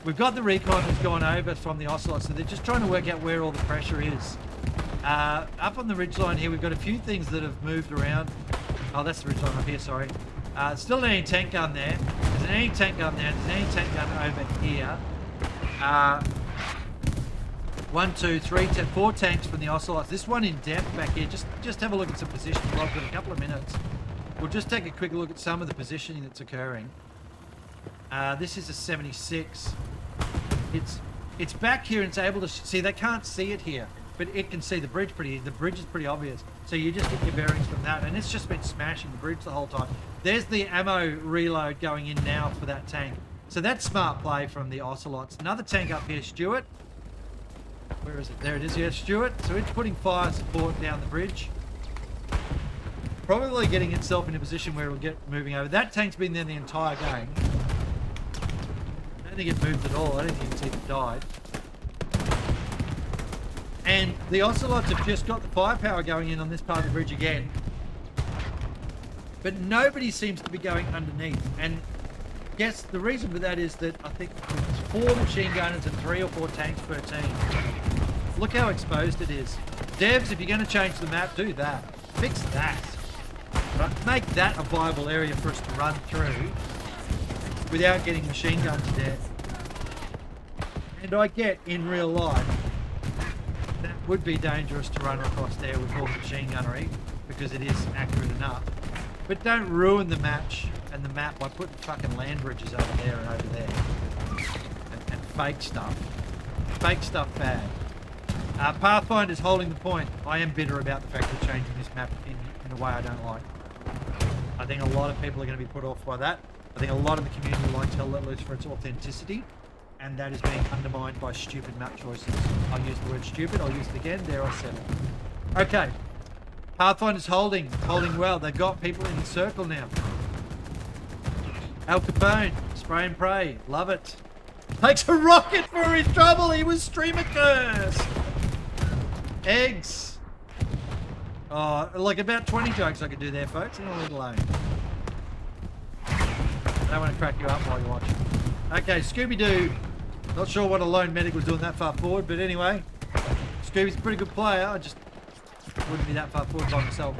We've got the recon that's gone over from the Ocelots, so they're just trying to work out where all the pressure is. Up on the ridgeline here, we've got a few things that have moved around. Oh, that's the ridgeline up here, sorry. Still an anti-tank gun there. There's an anti-tank gun there. There's an anti-tank gun over here. 1, 2, 3, 4 tanks from the Ocelots. This one in depth back here. Just have a look at some positions. I've got a couple of minutes. We'll just take a quick look at some of the positioning that's occurring. This is a 76. It's back here and it's able to see. They can't see it here, but it can see the bridge pretty. The bridge is pretty obvious, so you just get your bearings from that. And it's just been smashing the bridge the whole time. There's the ammo reload going in now for that tank. So that's smart play from the Ocelots. Another tank up here, Stuart. Where is it? There it is. Yeah, Stuart. So it's putting fire support down the bridge. Probably getting itself in a position where it will get moving over. That tank's been there the entire game. I don't think it moved at all. I don't think it's even died. And the Ocelots have just got the firepower going in on this part of the bridge again. but nobody seems to be going underneath. And yes, the reason for that is that I think it's 4 machine gunners and 3 or 4 tanks per team. Look how exposed it is. Devs, if you're going to change the map, do that. Fix that. Right? Make that a viable area for us to run through without getting machine gunned to death. And I get in real life that would be dangerous to run across there with all the machine gunnery because it is accurate enough. But don't ruin the match and the map by putting fucking land bridges over there and over there. And fake stuff. Fake stuff bad. Pathfinder's holding the point. I am bitter about the fact they're changing this map in a way I don't like. I think a lot of people are going to be put off by that. I think a lot of the community likes Hell Let Loose for its authenticity, and that is being undermined by stupid map choices. I'll use the word stupid, I'll use it again, there I said it. Okay, Pathfinder's holding well. They've got people in the circle now. Al Capone, spray and pray, love it. Takes a rocket for his trouble, he was streamer cursed. Eggs. Oh, like about 20 jokes I could do there, folks, and I'll leave it alone. I don't want to crack you up while you're watching. Okay, Scooby-Doo. Not sure what a lone medic was doing that far forward, but anyway. Scooby's a pretty good player. I just wouldn't be that far forward by myself.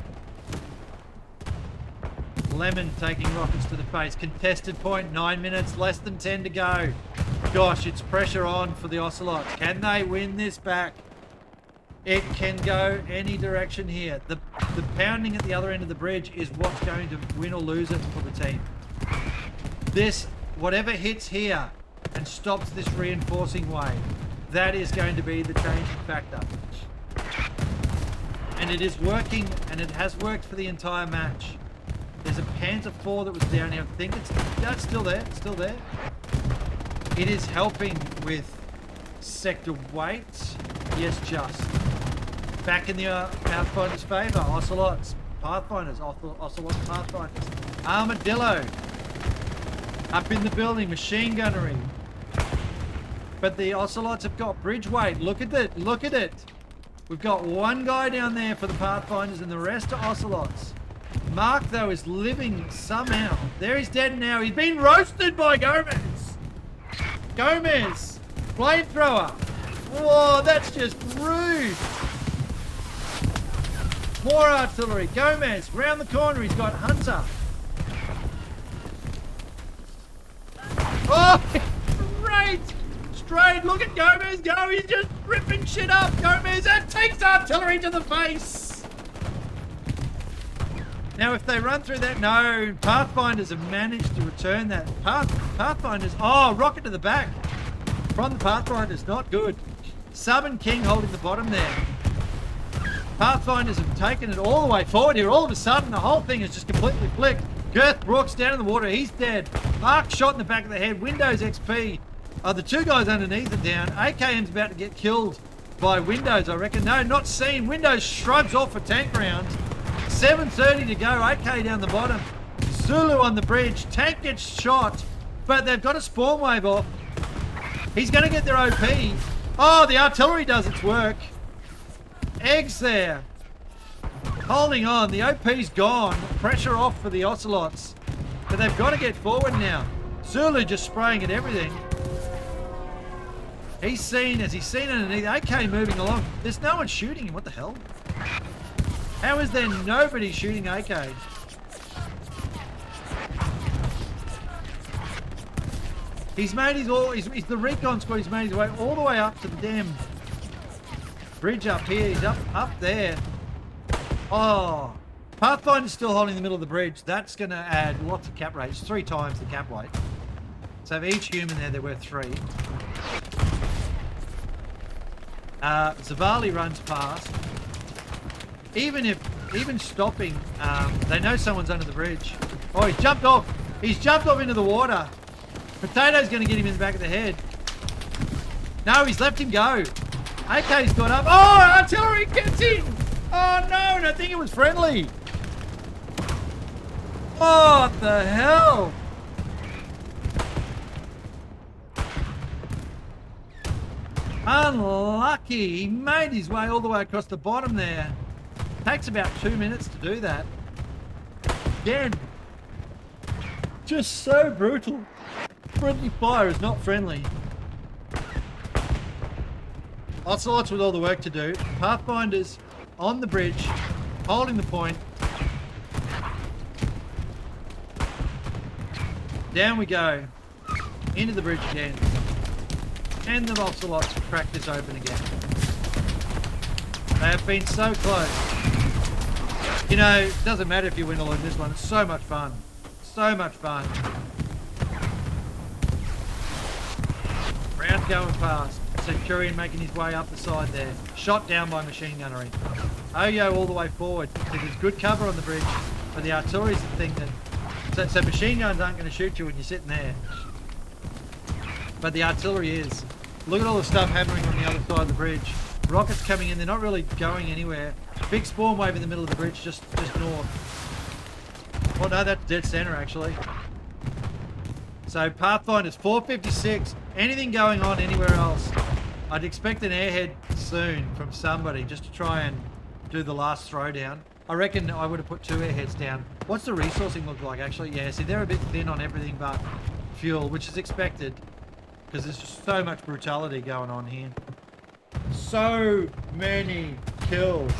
Lemon taking rockets to the face. Contested point, 9 minutes, less than 10 to go. Gosh, it's pressure on for the Ocelots. Can they win this back? It can go any direction here. The pounding at the other end of the bridge is what's going to win or lose it for the team. This, whatever hits here and stops this reinforcing wave, that is going to be the changing factor. And it is working, and it has worked for the entire match. There's a Panzer IV that was down here. I think that's still there. It's still there. It is helping with sector weight. Yes, just. Back in the Pathfinder's favour. Ocelots, Pathfinders. Ocelots, Pathfinders. Armadillo. Up in the building. Machine gunnery. But the Ocelots have got bridge weight. Look at it. Look at it. We've got one guy down there for the Pathfinders and the rest are Ocelots. Mark, though, is living somehow. There he's dead now. He's been roasted by Gomez. Gomez. Flamethrower. Whoa, that's just rude. More artillery. Gomez, round the corner. He's got Hunter. Oh, great. Straight. Look at Gomez go. He's just ripping shit up. Gomez and takes artillery to the face. Now, if they run through that, no. Pathfinders have managed to return that. Pathfinders. Oh, rocket to the back. From the Pathfinders. Not good. Sub and King holding the bottom there. Pathfinders have taken it all the way forward here. All of a sudden, the whole thing is just completely flicked. Girth Brooks down in the water. He's dead. Mark shot in the back of the head. Windows XP. The two guys underneath are down. AKM's about to get killed by Windows, I reckon. No, not seen. Windows shrugs off a tank round. 7:30 to go. AK down the bottom. Zulu on the bridge. Tank gets shot, but they've got a spawn wave off. He's going to get their OP. Oh, the artillery does its work. Eggs there. Holding on. The OP's gone. Pressure off for the Ocelots. But they've got to get forward now. Zulu just spraying at everything. He's seen underneath. AK moving along. There's no one shooting him. What the hell? How is there nobody shooting AK? He's made he's the recon squad. He's made his way all the way up to the damn bridge up here. He's up there. Oh, Pathfinder's still holding the middle of the bridge. That's going to add lots of cap rates. 3 times the cap weight. So for each human there, they're worth 3. Zavali runs past. Even stopping, they know someone's under the bridge. Oh, he's jumped off. He's jumped off into the water. Potato's going to get him in the back of the head. No, he's left him go. AK's got up. Oh, artillery gets him. Oh, no, and I think it was friendly. Oh, what the hell? Unlucky. He made his way all the way across the bottom there. Takes about 2 minutes to do that. again. Just so brutal. Friendly fire is not friendly. Ocelots with all the work to do. Pathfinders on the bridge, holding the point. Down we go. Into the bridge again. And the Ocelots crack this open again. They have been so close. You know, it doesn't matter if you win or lose this one. It's so much fun. So much fun. Round going past. Centurion making his way up the side there. Shot down by machine gunnery. Oyo all the way forward. So there's good cover on the bridge. But the artillery's the thing that... So machine guns aren't going to shoot you when you're sitting there. But the artillery is. Look at all the stuff happening on the other side of the bridge. Rockets coming in. They're not really going anywhere. Big spawn wave in the middle of the bridge, just north. Oh no, that's dead center actually. So Pathfinder's 456. Anything going on anywhere else? I'd expect an airhead soon from somebody just to try and do the last throwdown. I reckon I would have put 2 airheads down. What's the resourcing look like actually? Yeah, see they're a bit thin on everything but fuel, which is expected because there's just so much brutality going on here. So many kills.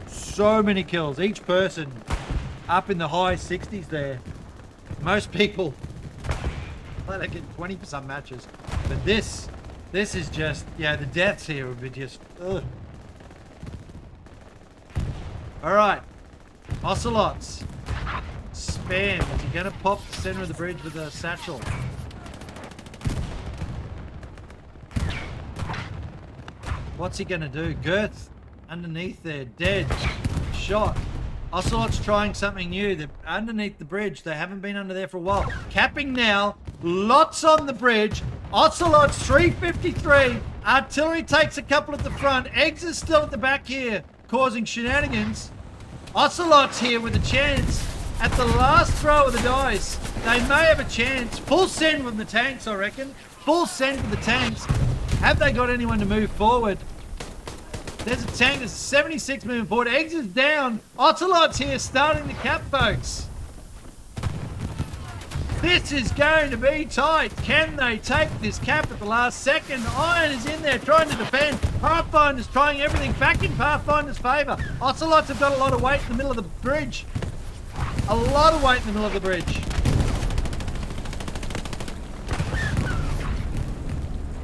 So many kills. Each person up in the high 60s there. Most people, well, they get 20 for some matches. But this is just, yeah, the deaths here would be just, ugh. Alright. Ocelots. Spam. Is he going to pop the center of the bridge with a satchel? What's he going to do? Girth underneath there. Dead. Shot. Ocelot's trying something new. They're underneath the bridge. They haven't been under there for a while. Capping now. Lots on the bridge. Ocelots 353. Artillery takes a couple at the front. Eggs is still at the back here, causing shenanigans. Ocelots here with a chance. At the last throw of the dice, they may have a chance. Full send with the tanks, I reckon. Full send with the tanks. Have they got anyone to move forward? There's a tank. There's a 76 moving forward. Eggs is down. Ocelots here starting to cap, folks. This is going to be tight. Can they take this cap at the last second? Iron is in there trying to defend. Pathfinder's trying everything back in Pathfinder's favour. Ocelots have got a lot of weight in the middle of the bridge. A lot of weight in the middle of the bridge.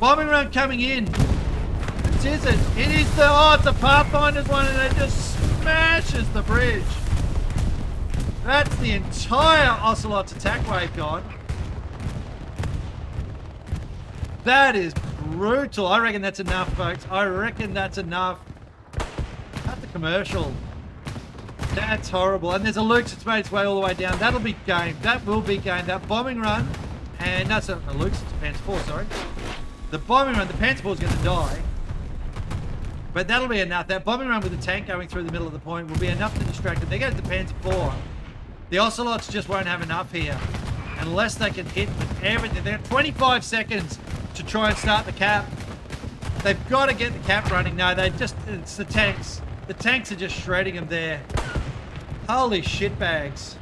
Bombing run coming in. Which is it? It is the, oh, it's the Pathfinder's one and it just smashes the bridge. That's the entire Ocelot's attack wave gone. That is brutal. I reckon that's enough, folks. I reckon that's enough. That's a commercial. That's horrible. And there's a Luke's that's made its way all the way down. That'll be game. That will be game. That bombing run. And that's a Luke's, it's a Pants 4, sorry. The bombing run, the Pants 4 is going to die. But that'll be enough. That bombing run with the tank going through the middle of the point will be enough to distract it. They go to the Pants 4. The Ocelots just won't have enough here. Unless they can hit with everything. They've got 25 seconds to try and start the cap. They've got to get the cap running. No, they just, it's the tanks. The tanks are just shredding them there. Holy shitbags.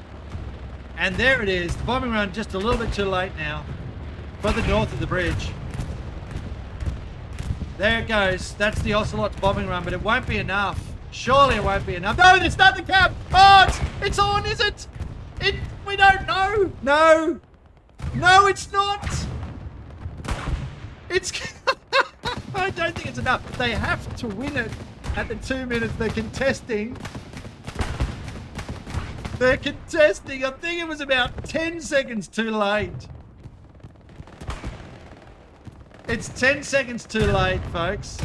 And there it is. The bombing run just a little bit too late now. Further north of the bridge. There it goes. That's the Ocelot's bombing run, but it won't be enough. Surely it won't be enough. No, it's not the cap. Oh, it's on, is it? We don't know. No. No, it's not. It's... I don't think it's enough. They have to win it at the 2 minutes. They're contesting. They're contesting. I think it was about 10 seconds too late. It's 10 seconds too late, folks.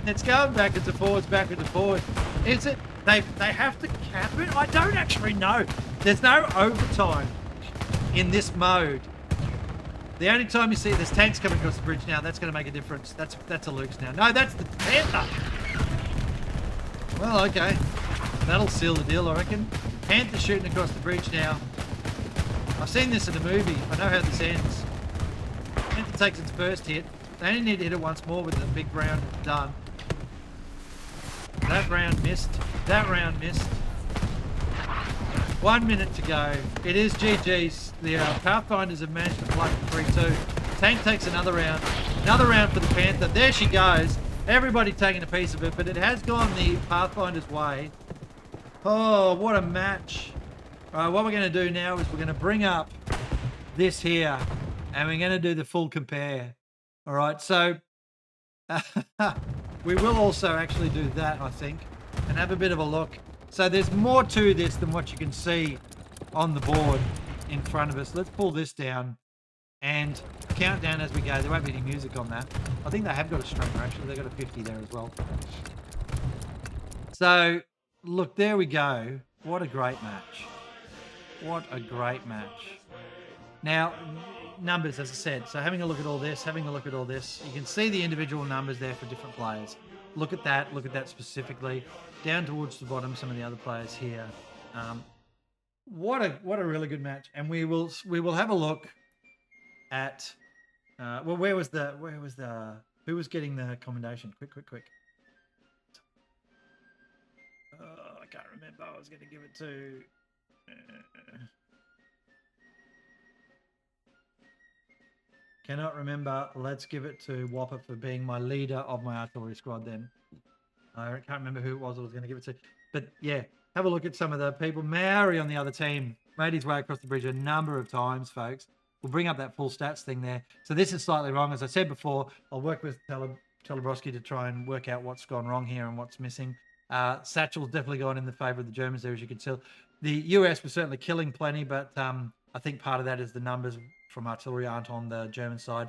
It's going backwards and forwards, backwards and forwards. Is it? They have to cap it? I don't actually know. There's no overtime in this mode. The only time you see there's tanks coming across the bridge now, that's going to make a difference. That's a Luke's now. No, that's the Panther. Well, okay. That'll seal the deal, I reckon. Panther shooting across the bridge now. I've seen this in a movie. I know how this ends. Panther takes its first hit. They only need to hit it once more with the big round done. That round missed. That round missed. 1 minute to go. It is GG's. The Pathfinders have managed to plug the 3-2. Tank takes another round. Another round for the Panther. There she goes. Everybody taking a piece of it, but it has gone the Pathfinder's way. Oh, what a match. All right, what we're going to do now is we're going to bring up this here, and we're going to do the full compare. All right, so we will also actually do that, I think, and have a bit of a look. So there's more to this than what you can see on the board in front of us. Let's pull this down and count down as we go. There won't be any music on that. I think they have got a streamer, actually. They've got a 50 there as well. So, look, there we go. What a great match. What a great match. Now, numbers, as I said. So having a look at all this, you can see the individual numbers there for different players. Look at that specifically. Down towards the bottom, some of the other players here. What a really good match. And we will have a look at well, who was getting the commendation? Quick. I can't remember. I was going to give it to cannot remember. Let's give it to Whopper for being my leader of my artillery squad then. I can't remember who it was I was going to give it to. But yeah, have a look at some of the people. Maori on the other team made his way across the bridge a number of times, folks. We'll bring up that full stats thing there. So this is slightly wrong. As I said before, I'll work with Telebrowski to try and work out what's gone wrong here and what's missing. Satchel's definitely gone in the favour of the Germans there, as you can tell. The US was certainly killing plenty, but I think part of that is the numbers from artillery aren't on the German side.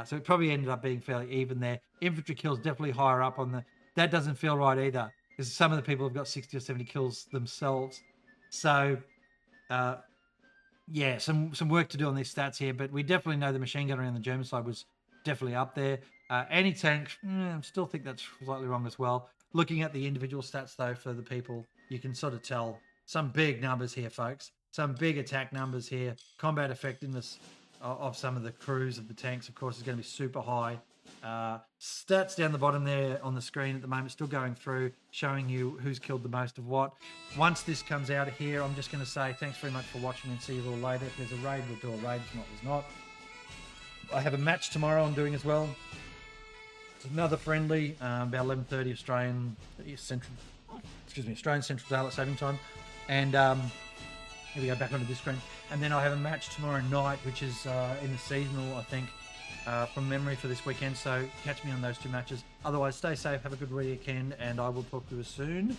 So it probably ended up being fairly even there. Infantry kills definitely higher up on the... That doesn't feel right either, because some of the people have got 60 or 70 kills themselves. So, yeah, some work to do on these stats here, but we definitely know the machine gunnery on the German side was definitely up there. Anti-tank, still think that's slightly wrong as well. Looking at the individual stats, though, for the people, you can sort of tell some big numbers here, folks. Some big attack numbers here. Combat effectiveness of some of the crews of the tanks, of course, is going to be super high. Stats down the bottom there on the screen at the moment, still going through, showing you who's killed the most of what. Once this comes out of here, I'm just going to say thanks very much for watching and see you all later. If there's a raid, we'll do a raid. If not, there's not. I have a match tomorrow I'm doing as well. It's another friendly, about 11:30 Australian Central Daylight Saving Time. And here we go, back onto this screen. And then I have a match tomorrow night, which is in the seasonal, I think, from memory for this weekend. So catch me on those two matches. Otherwise, stay safe, have a good weekend, and I will talk to you soon.